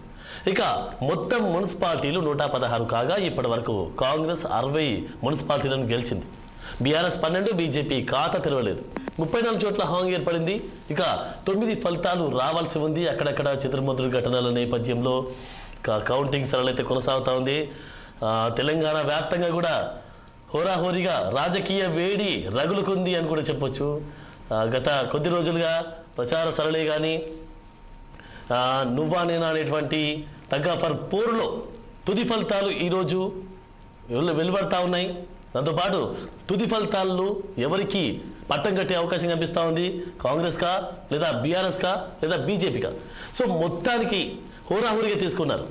A: ఇక మొత్తం మున్సిపాలిటీలు 116 కాగా ఇప్పటి వరకు కాంగ్రెస్ 60 మున్సిపాలిటీలను గెలిచింది. బీఆర్ఎస్ 12, బీజేపీ ఖాతా తెరవలేదు. 34 చోట్ల హాంగ్ ఏర్పడింది. ఇక 9 ఫలితాలు రావాల్సి ఉంది. అక్కడక్కడ చిత్రముద్ర ఘటనల నేపథ్యంలో కౌంటింగ్ సరళైతే కొనసాగుతూ ఉంది. తెలంగాణ వ్యాప్తంగా కూడా హోరాహోరీగా రాజకీయ వేడి రగులుకుంది అని కూడా చెప్పొచ్చు. గత కొద్ది రోజులుగా ప్రచార సరళే కానీ నువ్వా నేనా అనేటువంటి తగ్గఫర్ పోరులో తుది ఫలితాలు ఈరోజు వెలువడతా ఉన్నాయి. దాంతోపాటు తుది ఫలితాల్లో ఎవరికి పట్టం కట్టే అవకాశం కనిపిస్తూ ఉంది కాంగ్రెస్కా లేదా బీఆర్ఎస్కా లేదా బీజేపీకా. సో మొత్తానికి హోరాహోరీగా తీసుకున్నారు.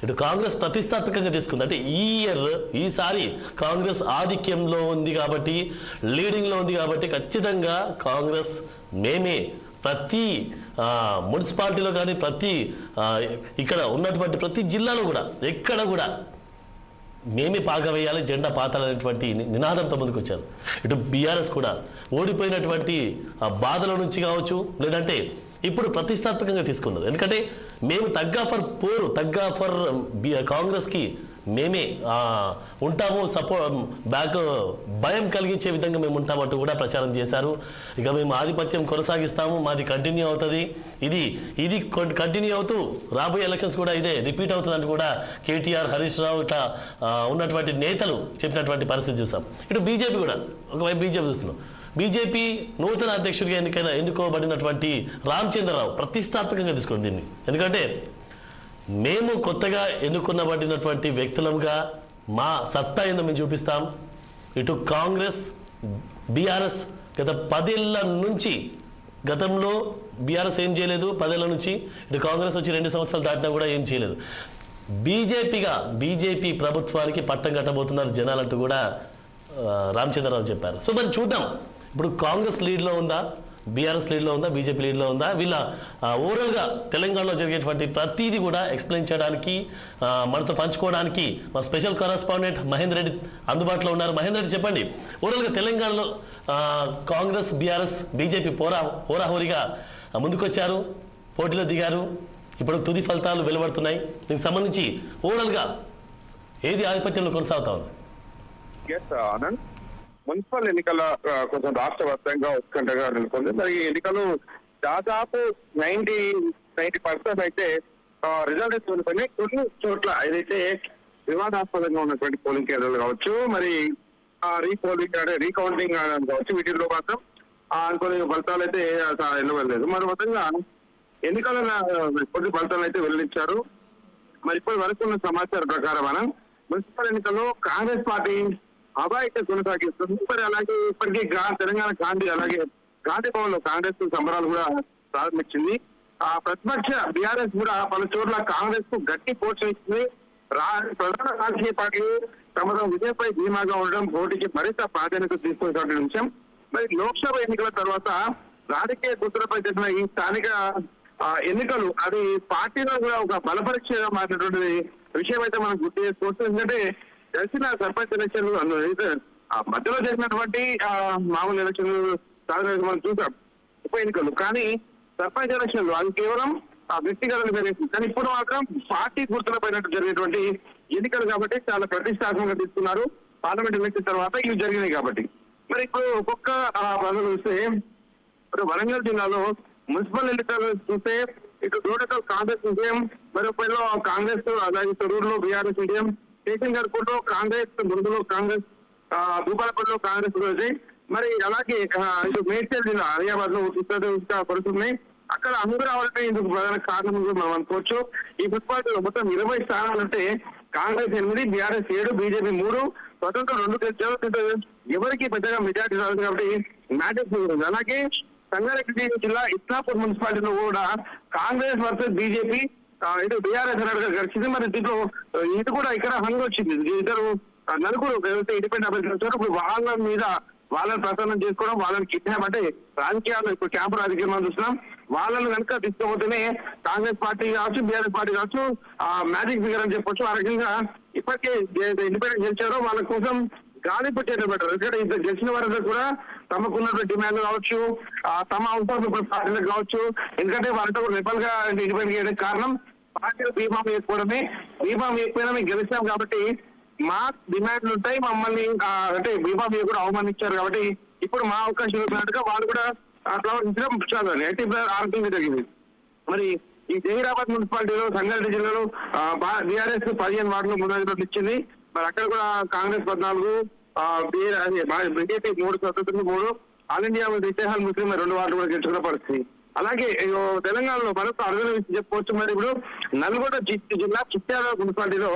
A: ఇటు కాంగ్రెస్ ప్రతిష్టాత్మకంగా తీసుకుంది. అంటే ఈసారి కాంగ్రెస్ ఆధిక్యంలో ఉంది కాబట్టి, లీడింగ్లో ఉంది కాబట్టి ఖచ్చితంగా కాంగ్రెస్ మేమే ప్రతి మున్సిపాలిటీలో కానీ ప్రతి ఇక్కడ ఉన్నటువంటి ప్రతి జిల్లాలో కూడా ఎక్కడ కూడా మేమే పాగా వేయాలి, జెండా పాతాలనేటువంటి నినాదంతో ముందుకు వచ్చారు. ఇటు బీఆర్ఎస్ కూడా ఓడిపోయినటువంటి బాధల నుంచి కావచ్చు, లేదంటే ఇప్పుడు ప్రతిష్టాత్మకంగా తీసుకున్నారు. ఎందుకంటే మేము తగ్గా ఫర్ కాంగ్రెస్కి మేమే ఉంటాము, బ్యాక్ భయం కలిగించే విధంగా మేము ఉంటామంటూ కూడా ప్రచారం చేశారు. ఇక మేము ఆధిపత్యం కొనసాగిస్తాము, మాది కంటిన్యూ అవుతుంది, ఇది కంటిన్యూ అవుతూ రాబోయే ఎలక్షన్స్ కూడా ఇదే రిపీట్ అవుతుందని కూడా కేటీఆర్, హరీష్ రావు ఇట్లా ఉన్నటువంటి నేతలు చెప్పినటువంటి పరిస్థితి చూసాం. ఇటు బీజేపీ కూడా ఒకవైపు బీజేపీ చూస్తున్నాం. బీజేపీ నూతన అధ్యక్షుడిగా ఎన్నుకోబడినటువంటి రామచంద్రరావు ప్రతిష్టాత్మకంగా తీసుకుంది దీన్ని. ఎందుకంటే మేము కొత్తగా ఎన్నుకున్నబడినటువంటి వ్యక్తులంగా మా సత్తా ఏందో మేము చూపిస్తాం. ఇటు కాంగ్రెస్, బీఆర్ఎస్ గత 10 ఏళ్ల నుంచి, గతంలో బీఆర్ఎస్ ఏం చేయలేదు 10 ఏళ్ల నుంచి, ఇటు కాంగ్రెస్ వచ్చి 2 సంవత్సరాలు దాటినా కూడా ఏం చేయలేదు. బీజేపీ ప్రభుత్వానికి పట్టం కట్టబోతున్నారు జనాలంటూ కూడా రామచంద్రరావు చెప్పారు. సో మరి చూద్దాం, ఇప్పుడు కాంగ్రెస్ లీడ్లో ఉందా, బీఆర్ఎస్ లీడ్లో ఉందా, బీజేపీ లీడ్లో ఉందా, వీళ్ళ ఓవరాల్గా తెలంగాణలో జరిగేటువంటి ప్రతిదీ కూడా ఎక్స్ప్లెయిన్ చేయడానికి, మనతో పంచుకోవడానికి మా స్పెషల్ కరెస్పాండెంట్ మహేందర్ రెడ్డి అందుబాటులో ఉన్నారు. మహేందర్ రెడ్డి చెప్పండి, ఓవరాల్గా తెలంగాణలో కాంగ్రెస్, బీఆర్ఎస్, బీజేపీ హోరాహోరీగా ముందుకొచ్చారు, పోటీలో దిగారు, ఇప్పుడు తుది ఫలితాలు వెలువడుతున్నాయి. దీనికి సంబంధించి ఓవరాల్గా ఏది ఆధిపత్యంలో కొనసాగుతా ఉంది?
B: ఆనంద్, మున్సిపల్ ఎన్నికల కొంచెం రాష్ట్ర వ్యాప్తంగా ఉత్కంఠగా నెలకొంది. మరి ఈ ఎన్నికలు దాదాపు 90% అయితే రిజల్ట్ కోల్పోయినాయి. కొన్ని చోట్ల ఏదైతే వివాదాస్పదంగా ఉన్నటువంటి పోలింగ్ కేంద్రాలు కావచ్చు, మరి రీకౌంటింగ్ కావచ్చు, వీటిల్లో మాత్రం కొన్ని ఫలితాలు అయితే వెళ్ళలేదు. మరి మొత్తంగా ఎన్నికల కొన్ని ఫలితాలు అయితే వెల్లడించారు. మరి ఇప్పటి వరకు ఉన్న సమాచారం ప్రకారం మున్సిపల్ ఎన్నికల్లో కాంగ్రెస్ పార్టీ హవా అయితే కొనసాగిస్తుంది. మరి అలాగే ఇప్పటికీ తెలంగాణ అలాగే గాంధీ భవన్ లో కాంగ్రెస్ సంబరాలు కూడా ప్రారంభించింది. ప్రతిపక్ష బీఆర్ఎస్ కూడా పలు చోట్ల కాంగ్రెస్ కు గట్టి పోషిస్తుంది. ప్రధాన రాజకీయ పార్టీలు తమ విజయపై ధీమాగా ఉండడం పోటీకి మరింత ప్రాధాన్యత తీసుకునేటువంటి అంశం. మరి లోక్సభ ఎన్నికల తర్వాత రాజకీయ గుర్తులపై జరిగిన ఈ స్థానిక ఎన్నికలు అది పార్టీలో కూడా ఒక బలపరీక్షగా మారినటువంటి విషయం అయితే మనం గుర్తు చేసుకోవచ్చు. ఎందుకంటే తెలిసిన సర్పంచ్ ఎలక్షన్లు మధ్యలో జరిగినటువంటి మామూలు ఎలక్షన్లు సాధారణంగా మనం చూసాం ఉప ఎన్నికలు, కానీ సర్పంచ్ ఎలక్షన్లు అది కేవలం వ్యక్తిగత జరిగింది. కానీ ఇప్పుడు మాత్రం పార్టీ గుర్తులపై జరిగినటువంటి ఎన్నికలు కాబట్టి చాలా ప్రతిష్టాత్మకంగా తీసుకున్నారు. పార్లమెంట్ ఎలక్షన్ తర్వాత ఇవి జరిగినాయి కాబట్టి. మరి ఇప్పుడు ఒక్కొక్క పనులు చూస్తే ఇప్పుడు వరంగల్ జిల్లాలో మున్సిపల్ ఎన్నికలు చూస్తే ఇటు తోటకల్ కాంగ్రెస్ విజయం, మరొకలో కాంగ్రెస్, అలాగే తొరూరులో బీఆర్ఎస్ విజయం, కేసీఆర్పూర్లో కాంగ్రెస్, మురుగులో కాంగ్రెస్, భూపాలపల్లిలో కాంగ్రెస్ విజయం. మరి అలాగే ఇటు మేడ్చల్ జిల్లా హరియాబాద్ లో పడుతున్నాయి. అక్కడ అందరూ రావాలంటే ఇందుకు ప్రధాన కారణం మనం అనుకోవచ్చు. ఈ మున్సిపాలిటీలో మొత్తం 20 స్థానాలంటే కాంగ్రెస్ 8, బీఆర్ఎస్ 7, బీజేపీ 3, స్వతంత్రం 2 గెలిచారు. ఎవరికి పెద్దగా మెజార్టీ రాదు కాబట్టి మ్యాచెస్. అలాగే సంగారెడ్డి జిల్లా ఇస్లాపూర్ మున్సిపాలిటీలో కూడా కాంగ్రెస్ వర్సెస్ బీజేపీ, ఇటు బీఆర్ఎస్ గడిచింది. మరి దీంట్లో ఇది కూడా ఇక్కడ హంగ్ వచ్చింది. ఇద్దరు నలుగురు ఇండిపెండెంట్ అభ్యర్థులు వచ్చారు. ఇప్పుడు వాళ్ళ మీద వాళ్ళని ప్రసన్నం చేసుకోవడం, వాళ్ళని కిడ్నాప్, అంటే రాజకీయాలు ఇప్పుడు క్యాంపు రాజకీయం చూస్తున్నాం. వాళ్ళని కనుక తీసుకోబోతేనే కాంగ్రెస్ పార్టీ కావచ్చు, బీఆర్ఎస్ పార్టీ కావచ్చు మ్యాజిక్ ఫిగర్ అని చెప్పొచ్చు. ఆ రకంగా ఇప్పటికే ఇండిపెండెంట్ గెలిచారో వాళ్ళ కోసం గాలి పెట్టేది పెట్టారు. ఎందుకంటే ఇద్దరు గెలిచిన వారందరూ కూడా తమకున్న డిమాండ్లు కావచ్చు, తమ అవసరం పార్టీలకు కావచ్చు, ఎందుకంటే వాళ్ళతో రెబల్ గా ఇండిపెండెంట్ చేయడానికి కారణం పార్టీలు బీమా వేసుకోవడమే. బీమా వేయకపోయినా మేము గెలిచాం కాబట్టి మా డిమాండ్లు ఉంటాయి, మమ్మల్ని అంటే బీమా మీద కూడా అవమానించారు కాబట్టి ఇప్పుడు మా అవకాశం ఇచ్చినట్టుగా వాళ్ళు కూడా ఆరోగ్యం జరిగింది. మరి ఈ జహీరాబాద్ మున్సిపాలిటీలో సంగారెడ్డి జిల్లాలో బీఆర్ఎస్ 15 వార్డులు ముందు ఇచ్చింది. మరి అక్కడ కూడా కాంగ్రెస్ 14, బీజేపీ 3, స్వతంత్రం 3, ఆల్ ఇండియా ఇతిహాల్ ముస్లిం 2 వార్డులు కూడా గెలుచుకున్న పరిస్థితి. అలాగే తెలంగాణలో మరొక అర్థం చెప్పుకోవచ్చు. మరి ఇప్పుడు నల్గొండ జిల్లా చిట్యాల మున్సిపాలిటీలో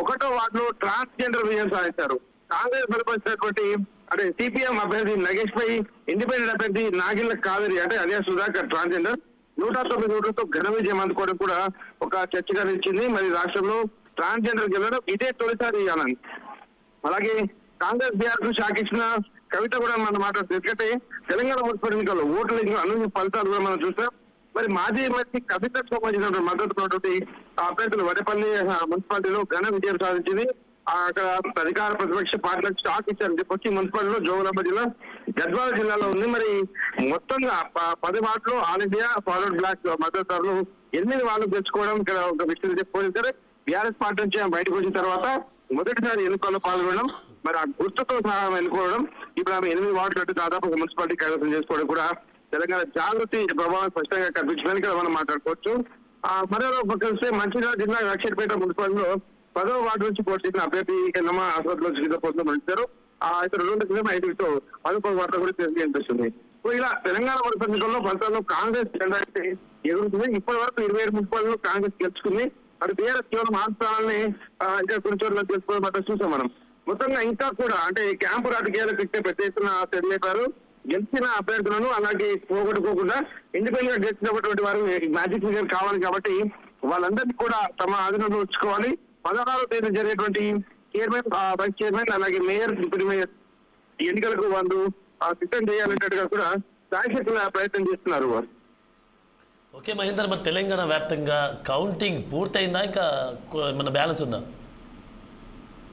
B: 1వ వార్డులో ట్రాన్స్జెండర్ విజయం సాధించారు. కాంగ్రెస్ బలపరిచినటువంటి
E: అంటే సిపిఎం అభ్యర్థి నగేష్ పై ఇండిపెండెంట్ అభ్యర్థి నాగిళ్ళ కావేరి అంటే అదే సుధాకర్ ట్రాన్స్జెండర్ 109 ఓట్లతో ఘన విజయం అందుకోవడం కూడా ఒక చర్చగా నిలిచింది. మరి రాష్ట్రంలో ట్రాన్స్జెండర్ గెలవడం ఇదే తొలిసారి అనండి. అలాగే కాంగ్రెస్ బీఆర్ కు షాక్ ఇచ్చిన కవిత కూడా మనం మాట్లాడుతుంది. ఎందుకంటే తెలంగాణ మున్సిపల్ ఎన్నికల్లో ఓట్ల అన్ని ఫలితాలు కూడా మనం చూస్తాం. మరి మాజీ మంత్రి కవితకు సంబంధించిన మద్దతు అభ్యర్థులు వడపల్లి మున్సిపాలిటీలో ఘన విజయం సాధించింది. అక్కడ అధికార ప్రతిపక్ష పార్టీలకు స్టాక్ ఇచ్చారని చెప్పొచ్చి మున్సిపాలిటీలో జోగులాంబ జిల్లా గద్వాల జిల్లాలో ఉంది. మరి మొత్తంగా 10 వార్డులో ఆల్ ఇండియా ఫార్వర్డ్ బ్లాక్ మద్దతుదారులు 8 వాళ్ళు తెచ్చుకోవడం ఇక్కడ ఒక విషయం చెప్పుకోవాలి. బీఆర్ఎస్ పార్టీ నుంచి బయటకు వచ్చిన తర్వాత మొదటిసారి ఎన్నికల్లో పాల్గొనడం, మరి ఆ గుర్తుతో సహా ఎన్నుకోవడం, ఇప్పుడు ఆమె 8 వార్డులు దాదాపు ఒక మున్సిపాలిటీ కైవసం చేసుకోవడం కూడా తెలంగాణ జాగృతి ప్రభావం స్పష్టంగా కనిపించిందని ఇక్కడ మనం మాట్లాడుకోవచ్చు. మరో పక్కస్తే మంచిర్యాల జిల్లా లక్షపేట మున్సిపాలిటీలో 10వ వార్డు నుంచి పోటీ చేసిన అభ్యర్థి కన్నమ్మ ఆసుపత్రిలో చికిత్స కోసం నడిచారు. ఇతర 2 11 వార్త కూడా కనిపిస్తుంది. ఇలా తెలంగాణ మున్సిపల్ ఎన్నికల్లో ఫలితాల్లో కాంగ్రెస్ జెండా అయితే ఎదురుతుంది. ఇప్పటి వరకు 27 మున్సిపాలిటీలో కాంగ్రెస్ గెలుచుకుంది. మరి బీఆర్ఎస్ కేవలం 6 స్థానాలని ఇంకా కొన్ని చోట్ల తెలుసుకోవడం చూసాం మనం. మొత్తంగా ఇంకా కూడా అంటే క్యాంపు రాజకీయాలకు ఇచ్చే పెద్ద ఎత్తున తెలిపారు. గెలిచిన అభ్యర్థులను అలాగే పోగొట్టుకోకుండా ఇండిపెండెంట్ గా గెలిచినటువంటి వారు మ్యాజిక్ ఫిగర్ కావాలి కాబట్టి వాళ్ళందరినీ కూడా తమ ఆధీనంలో ఉంచుకోవాలి. 16వ తేదీ జరిగేటువంటి చైర్మన్, వైస్ చైర్మన్ అలాగే మేయర్, డిప్యూటీ మేయర్ ఎన్నికలకు వాళ్ళు సిద్ధం చేయాలన్నట్టుగా కూడా శాశ్వత ప్రయత్నం చేస్తున్నారు వారు.
A: ఓకే మహేందర్, మరి తెలంగాణ వ్యాప్తంగా కౌంటింగ్ పూర్తయిందా, ఇంకా మన బ్యాలెన్స్ ఉందా?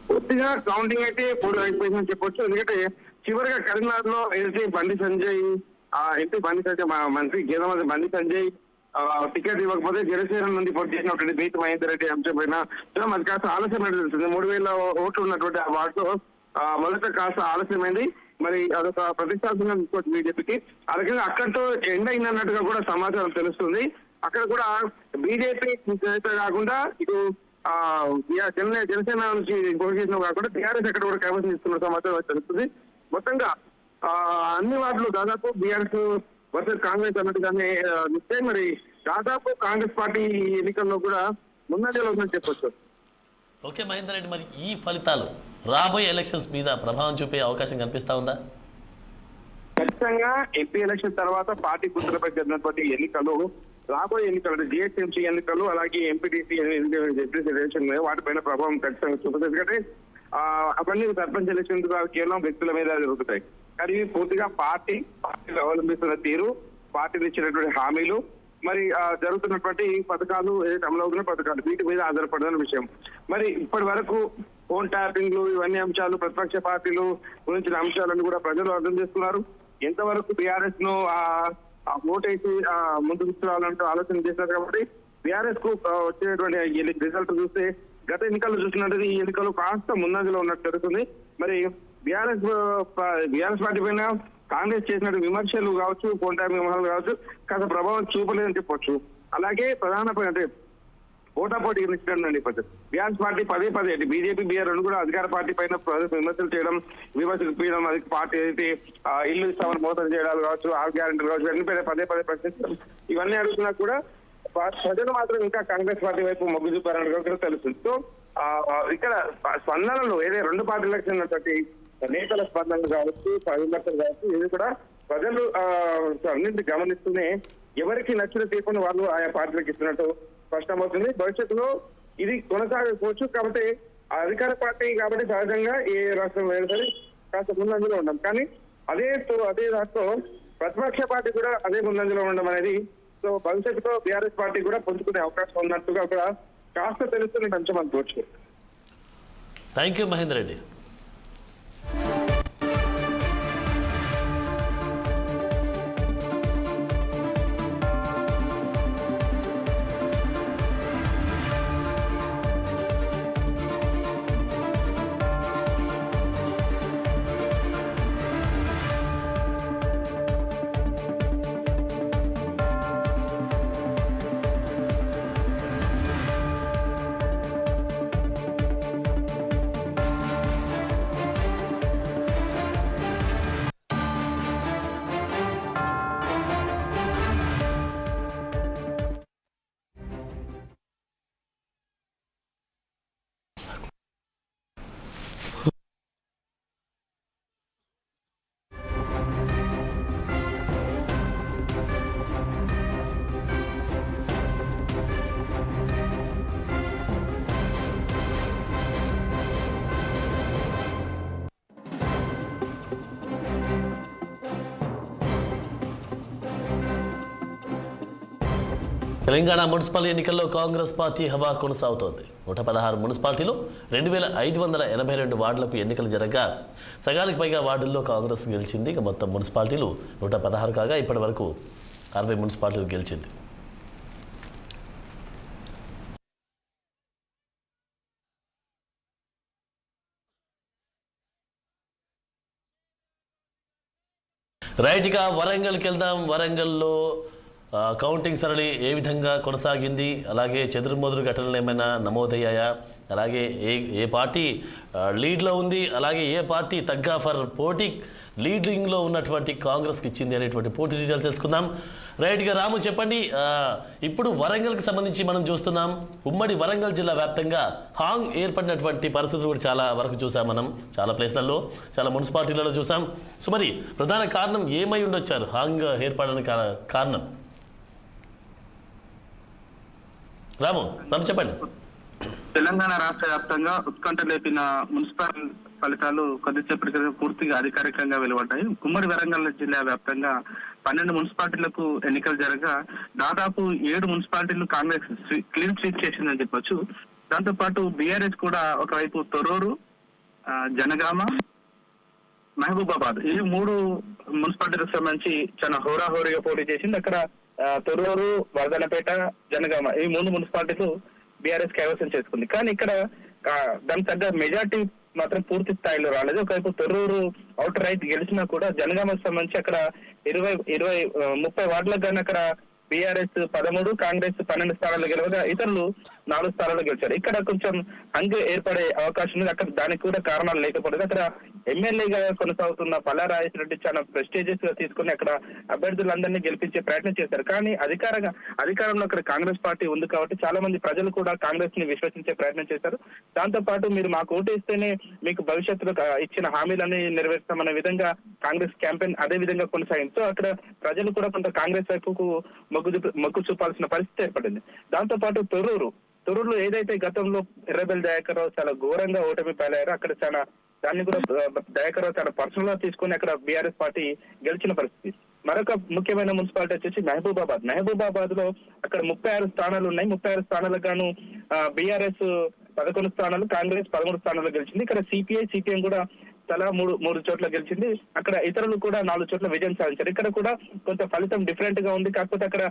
E: పూర్తిగా కౌంటింగ్ అయితే పూర్తి అయిపోయిందని చెప్పొచ్చు. ఎందుకంటే చివరిగా కరీంనగర్ లో ఎంపీ బండి సంజయ్ మంత్రి గేదమంత్రి బండి సంజయ్ టికెట్ ఇవ్వకపోతే జనసేన నుండి పోటీ చేసినటువంటి బీతి మహేందర్ రెడ్డి అంశం పైన అది కాస్త ఆలస్యమైనది తెలుస్తుంది. 3000 ఓట్లు ఉన్నటువంటి ఆ వార్డులో మొదట కాస్త ఆలస్యమైంది. మరి అదొక ప్రతిష్టాత్మకంగా తీసుకోవచ్చు బీజేపీకి. అలాగే అక్కడితో ఎండ్ అయిందన్నట్టుగా కూడా సమాచారం తెలుస్తుంది. అక్కడ కూడా బీజేపీ కాకుండా ఇటు జనసేన నుంచి పోటీ చేసిన కాకుండా టీఆర్ఎస్ అక్కడ కూడా కైవసం ఇస్తున్న సమాచారం తెలుస్తుంది. మొత్తంగా అన్ని వార్డులు దాదాపు బీఆర్ఎస్ వర్సెస్ కాంగ్రెస్ అన్నట్టుగానే నిశ్చయం. మరి దాదాపు కాంగ్రెస్ పార్టీ ఎన్నికల్లో కూడా ముందంజలో ఉందని చెప్పొచ్చు.
A: ఓకే మహేందర్ రెడ్డి, మరి ఈ ఫలితాలు రాబోయే ఎలక్షన్స్ మీద ప్రభావం చూపే అవకాశం కనిపిస్తా ఉందా?
E: ఖచ్చితంగా ఎంపీ ఎలక్షన్ తర్వాత పార్టీ గుర్తులపై జరిగినటువంటి ఎన్నికలు, రాబోయే ఎన్నికలు జిహెచ్ఎంసీ ఎన్నికలు అలాగే ఎంపీటీసీ ఎలక్షన్ వాటిపైన ప్రభావం ఖచ్చితంగా చూపుతుంది. ఎందుకంటే అవన్నీ సర్పంచ్ ఎలక్షన్ కేవలం వ్యక్తుల మీద జరుగుతాయి. కానీ పూర్తిగా పార్టీలు అవలంబిస్తున్న తీరు, పార్టీలు ఇచ్చినటువంటి హామీలు, మరి జరుగుతున్నటువంటి పథకాలు, ఏదైతే అమలు అవుతున్న పథకాలు వీటి మీద ఆధారపడుతున్న విషయం. మరి ఇప్పటి వరకు ఫోన్ ట్యాపింగ్లు ఇవన్నీ అంశాలు, ప్రతిపక్ష పార్టీలు గురించిన అంశాలను కూడా ప్రజలు అర్థం చేస్తున్నారు. ఎంతవరకు బీఆర్ఎస్ ను ఓటేసి ముందుకు తీసుకురావాలంటూ ఆలోచన చేశారు. కాబట్టి బీఆర్ఎస్ కు వచ్చేటువంటి రిజల్ట్ చూస్తే గత ఎన్నికల్లో చూసినట్టు ఈ ఎన్నికలు కాస్త ముందంజలో ఉన్నట్టు జరుగుతుంది. మరి బీఆర్ఎస్ పార్టీ పైన కాంగ్రెస్ చేసినట్టు విమర్శలు కావచ్చు, ఫోన్ ట్యాపింగ్ విమర్శలు కావచ్చు, కాస్త ప్రభావం చూపలేదని చెప్పొచ్చు. అలాగే ప్రధాన అంటే పోటాపోటీ ఇచ్చినటువంటి బీఆర్ఎస్ పార్టీ పదే బీజేపీ బీఆర్ రెండు కూడా అధికార పార్టీ పైన విమర్శలు చేయడం, విమర్శలు అది పార్టీ అయితే ఇల్లు ఇస్తామని మోసం చేయడాలు కావచ్చు, 6 గ్యారెంటీలు కావచ్చు, అన్ని పదే ప్రశ్నించడం, ఇవన్నీ అడుగుతున్నా కూడా ప్రజలు మాత్రం ఇంకా కాంగ్రెస్ పార్టీ వైపు మొగ్గు చూపారని తెలుస్తుంది. సో ఇక్కడ స్పందనలు ఏదే 2 పార్టీలకు చెందినటువంటి నేతల స్పందనలు కావచ్చు, విమర్శలు కావచ్చు, ఇది కూడా ప్రజలు అన్నింటి గమనిస్తూనే ఎవరికి నచ్చిన తీర్పును వాళ్ళు ఆయా పార్టీలకు ఇస్తున్నట్టు స్పష్టమవుతుంది. భవిష్యత్తులో ఇది కొనసాగకపోవచ్చు. కాబట్టి అధికార పార్టీ కాబట్టి సహజంగా ఏ రాష్ట్రం అయినా సరే కాస్త ముందంజలో ఉన్నాం. కానీ అదే దాంట్లో ప్రతిపక్ష పార్టీ కూడా అదే ముందంజలో ఉండడం అనేది సో భవిష్యత్తులో బీఆర్ఎస్ పార్టీ కూడా పుంజుకునే అవకాశం ఉన్నట్టుగా కూడా కాస్త తెలుస్తున్న అంశం అనుకోవచ్చు.
A: Thank you Mahender Reddy. Telangana municipal ఎన్నికల్లో కాంగ్రెస్ పార్టీ హవా కొనసాగుతోంది. 116 మున్సిపాలిటీలో 2582 వార్డులకు ఎన్నికలు జరగగా సగానికి పైగా వార్డుల్లో కాంగ్రెస్ గెలిచింది. ఇక మొత్తం మున్సిపాలిటీలు 116 కాగా ఇప్పటి వరకు 60 మున్సిపాలిటీలు గెలిచింది. రైట్గా వరంగల్కి వెళ్దాం. వరంగల్లో కౌంటింగ్ సరళి ఏ విధంగా కొనసాగింది, అలాగే చెదురుమదురు ఘటనలు ఏమైనా నమోదయ్యాయా, అలాగే ఏ పార్టీ లీడ్లో ఉంది, అలాగే ఏ పార్టీ తగ్గా ఫర్ పోటీ లీడింగ్లో ఉన్నటువంటి కాంగ్రెస్కి ఇచ్చింది అనేటువంటి పూర్తి డీటెయిల్స్ తెలుసుకుందాం. రైట్గా రాము చెప్పండి, ఇప్పుడు వరంగల్కి సంబంధించి మనం చూస్తున్నాం ఉమ్మడి వరంగల్ జిల్లా వ్యాప్తంగా హాంగ్ ఏర్పడినటువంటి పరిస్థితులు కూడా చాలా వరకు చూసాం. మనం చాలా ప్లేస్లలో చాలా మున్సిపాలిటీలలో చూసాం. సో మరి ప్రధాన కారణం ఏమై ఉండొచ్చారు హాంగ్ ఏర్పడడానికి కారణం? రాము చెప్పండి.
F: తెలంగాణ రాష్ట్ర వ్యాప్తంగా ఉత్కంఠ లేపిన మున్సిపల్ ఫలితాలు కొద్దిసేపటి క్రితం పూర్తిగా అధికారికంగా వెలువడ్డాయి. ఉమ్మడి వరంగల్ జిల్లా వ్యాప్తంగా 12 మున్సిపాలిటీలకు ఎన్నికలు జరగగా దాదాపు 7 మున్సిపాలిటీలు కాంగ్రెస్ క్లీన్ స్వీప్ చేసిందని చెప్పొచ్చు. దాంతో పాటు బీఆర్ఎస్ కూడా ఒకవైపు తొర్రూరు, జనగామ, మహబూబాబాద్ ఈ 3 మున్సిపాలిటీలకు సంబంధించి చాలా హోరాహోరీగా పోటీ చేసింది. అక్కడ తొర్రూరు, వర్ధనపేట, జనగామ ఈ 3 మున్సిపాలిటీలు బీఆర్ఎస్ కైవసం చేసుకుంది. కానీ ఇక్కడ దానికి తగ్గ మెజార్టీ మాత్రం పూర్తి స్థాయిలో రాలేదు. ఒకవైపు తొర్రూరు అవుట్ రైట్ గెలిచినా కూడా జనగామకు సంబంధించి అక్కడ 30 వార్డులకు కానీ అక్కడ బీఆర్ఎస్ 13, కాంగ్రెస్ 12 స్థానాలు గెలవగా ఇతరులు 4 స్థానాలు గెలిచారు. ఇక్కడ కొంచెం హంగ్ ఏర్పడే అవకాశం ఉంది. అక్కడ దానికి కూడా కారణాలు లేకపోలేదు. అక్కడ ఎమ్మెల్యేగా కొనసాగుతున్న పల్లా రాజేశ్వర రెడ్డి చాలా ప్రెస్టీజియస్ గా తీసుకుని అక్కడ అభ్యర్థులందరినీ గెలిపించే ప్రయత్నం చేశారు. కానీ అధికారంలో అక్కడ కాంగ్రెస్ పార్టీ ఉంది కాబట్టి చాలా మంది ప్రజలు కూడా కాంగ్రెస్ ని విశ్వసించే ప్రయత్నం చేశారు. దాంతో పాటు మీరు మాకు ఓటు ఇస్తేనే మీకు భవిష్యత్తులో ఇచ్చిన హామీలన్నీ నెరవేర్స్తామనే విధంగా కాంగ్రెస్ క్యాంపెయిన్ అదే విధంగా కొనసాగింది. సో అక్కడ ప్రజలు కూడా కొంత కాంగ్రెస్ వైపుకు మొగ్గు చూపాల్సిన పరిస్థితి ఏర్పడింది. దాంతో పాటు తొర్రూరులో ఏదైతే గతంలో ఎర్రబెల్లి దయాకర్ రావు చాలా ఘోరంగా ఓటమి పాలయ్యారో అక్కడ చాలా దాన్ని కూడా దయాకర్ రావు చాలా పర్సనల్ గా తీసుకుని అక్కడ బీఆర్ఎస్ పార్టీ గెలిచిన పరిస్థితి. మరొక ముఖ్యమైన మున్సిపాలిటీ వచ్చేసి మహబూబాబాద్ లో అక్కడ 36 స్థానాలు ఉన్నాయి. 36 స్థానాలకు గాను బీఆర్ఎస్ 11 స్థానాలు, కాంగ్రెస్ 13 స్థానాలు గెలిచింది. ఇక్కడ సిపిఎం కూడా తలా మూడు చోట్ల గెలిచింది. అక్కడ ఇతరులు కూడా 4 చోట్ల విజయం సాధించారు. ఇక్కడ కూడా కొంత ఫలితం డిఫరెంట్ గా ఉంది. కాకపోతే అక్కడ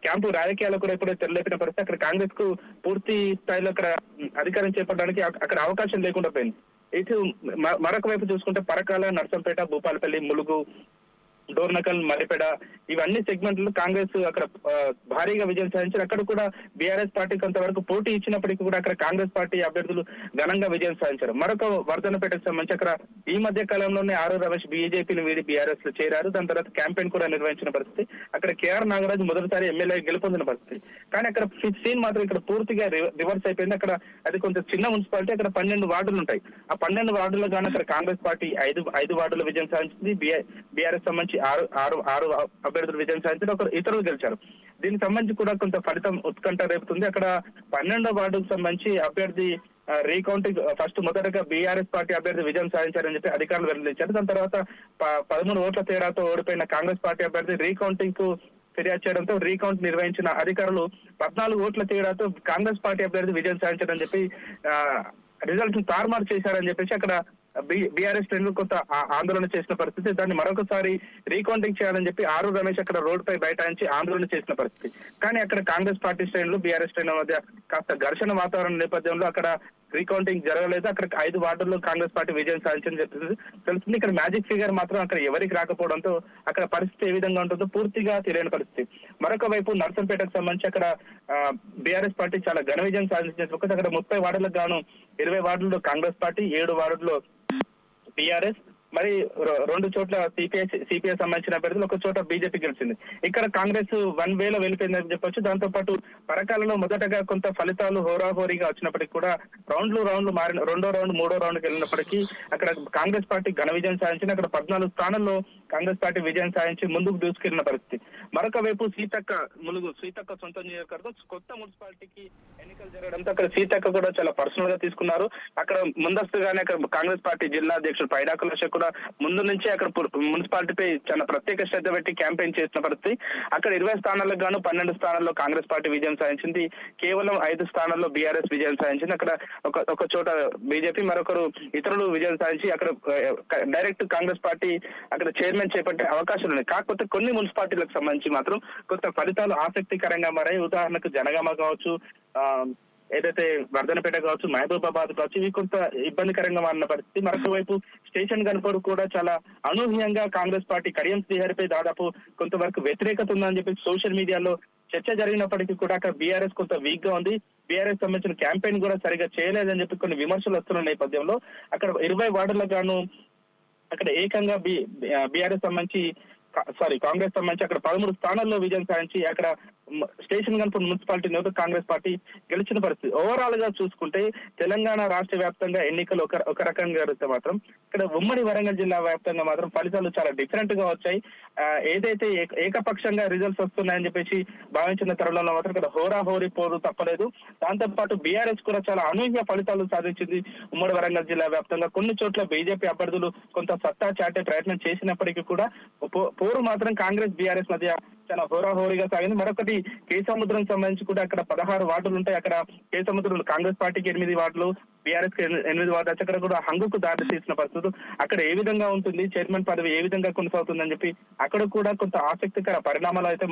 F: క్యాంపు రాజకీయాలు కూడా ఎప్పుడో తెరలేపిన పరిస్థితి అక్కడ కాంగ్రెస్ కు పూర్తి స్థాయిలో అక్కడ అధికారం చేపట్టడానికి అక్కడ అవకాశం లేకుండా పోయింది. ఇటు మరొక వైపు చూసుకుంటే పరకాల, నర్సంపేట, భూపాలపల్లి, ములుగు, డోర్నకల్, మరిపేడ ఇవన్నీ సెగ్మెంట్లు కాంగ్రెస్ అక్కడ భారీగా విజయం సాధించారు. అక్కడ కూడా బీఆర్ఎస్ పార్టీ కొంతవరకు పోటీ ఇచ్చినప్పటికీ కూడా అక్కడ కాంగ్రెస్ పార్టీ అభ్యర్థులు ఘనంగా విజయం సాధించారు. మరొక వర్ధనపేటకు సంబంధించి అక్కడ ఈ మధ్య కాలంలోనే ఆరో రమేష్ బీజేపీని వీడి బీఆర్ఎస్ లో చేరారు. దాని తర్వాత క్యాంపెయిన్ కూడా నిర్వహించిన పరిస్థితి. అక్కడ కేఆర్ నాగరాజు మొదటిసారి ఎమ్మెల్యే గెలుపొందిన పరిస్థితి. కానీ అక్కడ సీన్ మాత్రం ఇక్కడ పూర్తిగా రివర్స్ అయిపోయింది. అక్కడ అది కొంచెం చిన్న మున్సిపాలిటీ. అక్కడ 12 వార్డులు ఉంటాయి. ఆ 12 వార్డుల్లో గానీ అక్కడ కాంగ్రెస్ పార్టీ 5 వార్డుల విజయం సాధించింది. బీఆర్ఎస్ సంబంధించి 6 అభ్యర్థులు విజయం సాధించారు. ఇతరులు గెలిచారు. దీనికి సంబంధించి కూడా కొంత ఫలితం ఉత్కంఠ రేపుతుంది. అక్కడ 12వ వార్డుకు సంబంధించి అభ్యర్థి రీకౌంటింగ్ మొదటగా బీఆర్ఎస్ పార్టీ అభ్యర్థి విజయం సాధించారని చెప్పి అధికారులు వెల్లడించారు. దాని తర్వాత 13 ఓట్ల తేడాతో ఓడిపోయిన కాంగ్రెస్ పార్టీ అభ్యర్థి రీకౌంటింగ్ కు ఫిర్యాదు చేయడంతో రీకౌంట్ నిర్వహించిన అధికారులు 14 ఓట్ల తేడాతో కాంగ్రెస్ పార్టీ అభ్యర్థి విజయం సాధించారని చెప్పి రిజల్ట్ తారుమారు చేశారని చెప్పేసి అక్కడ బీఆర్ఎస్ శ్రేణులు కొంత ఆందోళన చేసిన పరిస్థితి. దాన్ని మరొకసారి రీకౌంటింగ్ చేయాలని చెప్పి ఆరు రమేష్ అక్కడ రోడ్డుపై బైఠాయించి ఆందోళన చేసిన పరిస్థితి. కానీ అక్కడ కాంగ్రెస్ పార్టీ శ్రేణులు బీఆర్ఎస్ శ్రేణుల మధ్య కాస్త ఘర్షణ వాతావరణం నేపథ్యంలో అక్కడ రీకౌంటింగ్ జరగలేదు. అక్కడ 5 వార్డుల్లో కాంగ్రెస్ పార్టీ విజయం సాధించని తెలుస్తుంది. ఇక్కడ మ్యాజిక్ ఫిగర్ మాత్రం అక్కడ ఎవరికి రాకపోవడంతో అక్కడ పరిస్థితి ఏ విధంగా ఉంటుందో పూర్తిగా తెలియని పరిస్థితి. మరొక వైపు నర్సంపేటకు సంబంధించి అక్కడ బీఆర్ఎస్ పార్టీ చాలా ఘన విజయం సాధించిన అక్కడ 30 వార్డులకు గాను 20 వార్డుల్లో కాంగ్రెస్ పార్టీ, 7 వార్డుల్లో బీఆర్ఎస్, మరి 2 చోట్ల సిపిఐ సంబంధించిన అభ్యర్థులు, 1 చోట బీజేపీ గెలిచింది. ఇక్కడ కాంగ్రెస్ 1 వేలో వెళ్ళిపోయిందని చెప్పొచ్చు. దాంతో పాటు పరకాలలో మొదటగా కొంత ఫలితాలు హోరాహోరీగా వచ్చినప్పటికీ కూడా రౌండ్లు మారిన 2వ రౌండ్ 3వ రౌండ్కి వెళ్ళినప్పటికీ అక్కడ కాంగ్రెస్ పార్టీ ఘన విజయం సాధించింది. అక్కడ 14 స్థానాల్లో కాంగ్రెస్ పార్టీ విజయం సాధించి ముందుకు దూసుకెళ్లిన పరిస్థితి. మరొక వైపు సీతక్క సొంత నియోజకవర్గం కొత్త మున్సిపాలిటీకి ఎన్నికలు జరగడంతో అక్కడ సీతక్క కూడా చాలా పర్సనల్ గా తీసుకున్నారు. అక్కడ ముందస్తుగానే అక్కడ కాంగ్రెస్ పార్టీ జిల్లా అధ్యక్షుడు పైడాకుల లక్ష కూడా ముందు నుంచి అక్కడ మున్సిపాలిటీపై చాలా ప్రత్యేక శ్రద్ధ పెట్టి క్యాంపెయిన్ చేసిన పరిస్థితి. అక్కడ 20 స్థానాలకు గాను 12 స్థానాల్లో కాంగ్రెస్ పార్టీ విజయం సాధించింది. కేవలం 5 స్థానాల్లో బీఆర్ఎస్ విజయం సాధించింది. అక్కడ ఒక చోట బీజేపీ, మరొకరు ఇతరులు విజయం సాధించి అక్కడ డైరెక్ట్ కాంగ్రెస్ పార్టీ అక్కడ చైర్మన్ చేపట్టే అవకాశాలు ఉన్నాయి. కాకపోతే కొన్ని మున్సిపాలిటీలకు సంబంధించి మాత్రం కొంత ఫలితాలు ఆసక్తికరంగా మారాయి. ఉదాహరణకు జనగామ కావచ్చు, ఏదైతే వర్ధనపేట కావచ్చు, మహబూబాబాద్ కావచ్చు, ఇవి కొంత ఇబ్బందికరంగా మారిన పరిస్థితి. మరొక వైపు స్టేషన్ గన్పూర్ కూడా చాలా అనూహ్యంగా కాంగ్రెస్ పార్టీ కడియం శ్రీహరిపై దాదాపు కొంతవరకు వ్యతిరేకత ఉందని చెప్పి సోషల్ మీడియాలో చర్చ జరిగినప్పటికీ కూడా అక్కడ బీఆర్ఎస్ కొంత వీక్ గా ఉంది. బీఆర్ఎస్ సంబంధించిన క్యాంపెయిన్ కూడా సరిగా చేయలేదని చెప్పి కొన్ని విమర్శలు వస్తున్న నేపథ్యంలో అక్కడ 20 వార్డులకు గాను అక్కడ ఏకంగా బీఆర్ఎస్ సంబంధించి కాంగ్రెస్ సంబంధించి అక్కడ 13 స్థానాల్లో విజయం సాధించి అక్కడ station Ghanpur municipality Congress party గెలిచిన పరిస్థితి. ఓవరాల్ గా చూసుకుంటే తెలంగాణ రాష్ట్ర వ్యాప్తంగా ఎన్నికలు ఒక రకంగా జరిగితే మాత్రం ఇక్కడ ఉమ్మడి వరంగల్ జిల్లా వ్యాప్తంగా మాత్రం ఫలితాలు చాలా డిఫరెంట్ గా వచ్చాయి. ఏదైతే ఏకపక్షంగా రిజల్ట్స్ వస్తున్నాయని చెప్పేసి భావించిన తరుణంలో మాత్రం ఇక్కడ హోరాహోరీ పోరు తప్పలేదు. దాంతో పాటు బీఆర్ఎస్ కూడా చాలా అనూహ్య ఫలితాలు సాధించింది. ఉమ్మడి వరంగల్ జిల్లా వ్యాప్తంగా కొన్ని చోట్ల బీజేపీ అభ్యర్థులు కొంత సత్తా చాటే ప్రయత్నం చేసినప్పటికీ కూడా పోరు మాత్రం కాంగ్రెస్ బీఆర్ఎస్ మధ్య చాలా హోరాహోరీగా సాగింది. మరొకటి కేసముద్రం సంబంధించి కూడా అక్కడ 16 వార్డులు ఉంటాయి. అక్కడ కేసముద్రం కాంగ్రెస్ పార్టీకి 8 వార్డులు, బీఆర్ఎస్ కి 8 వార్డులు. అక్కడ కూడా హంగుకు దారి తీసిన పరిస్థితులు. అక్కడ ఏ విధంగా ఉంటుంది, చైర్మన్ పదవి ఏ విధంగా కొనసాగుతుందని చెప్పి అక్కడ కూడా కొంత ఆసక్తికర పరిణామాలు అయితే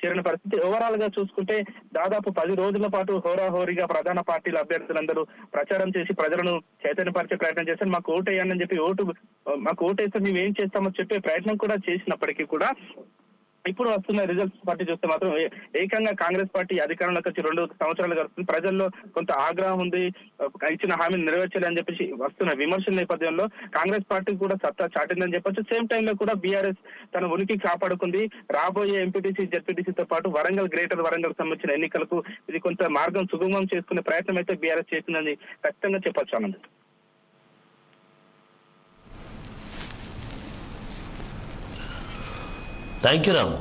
F: చేరిన పరిస్థితి. ఓవరాల్ గా చూసుకుంటే దాదాపు 10 రోజుల పాటు హోరాహోరీగా ప్రధాన పార్టీల అభ్యర్థులందరూ ప్రచారం చేసి ప్రజలను చైతన్యపరిచే ప్రయత్నం చేశారు. మాకు ఓటు వేయాలని చెప్పి మాకు ఓటేస్తే మేము ఏం చేస్తామో చెప్పే ప్రయత్నం కూడా చేసినప్పటికీ కూడా ఇప్పుడు వస్తున్న రిజల్ట్స్ పార్టీ చూస్తే మాత్రం ఏకంగా కాంగ్రెస్ పార్టీ అధికారంలోకి వచ్చి 2 సంవత్సరాలు గడుస్తుంది. ప్రజల్లో కొంత ఆగ్రహం ఉంది, ఇచ్చిన హామీని నెరవేర్చాలని చెప్పేసి వస్తున్న విమర్శల నేపథ్యంలో కాంగ్రెస్ పార్టీ కూడా సత్తా చాటిందని చెప్పొచ్చు. సేమ్ టైంలో కూడా బీఆర్ఎస్ తన ఉనికి కాపాడుకుంది. రాబోయే ఎంపీటీసీ, జెడ్పీటీసీతో పాటు గ్రేటర్ వరంగల్ సంబంధించిన ఎన్నికలకు ఇది కొంత మార్గం సుగమం చేసుకునే ప్రయత్నం అయితే బీఆర్ఎస్ చేసిందని ఖచ్చితంగా చెప్పొచ్చు. Anand,
A: thank you Ramu.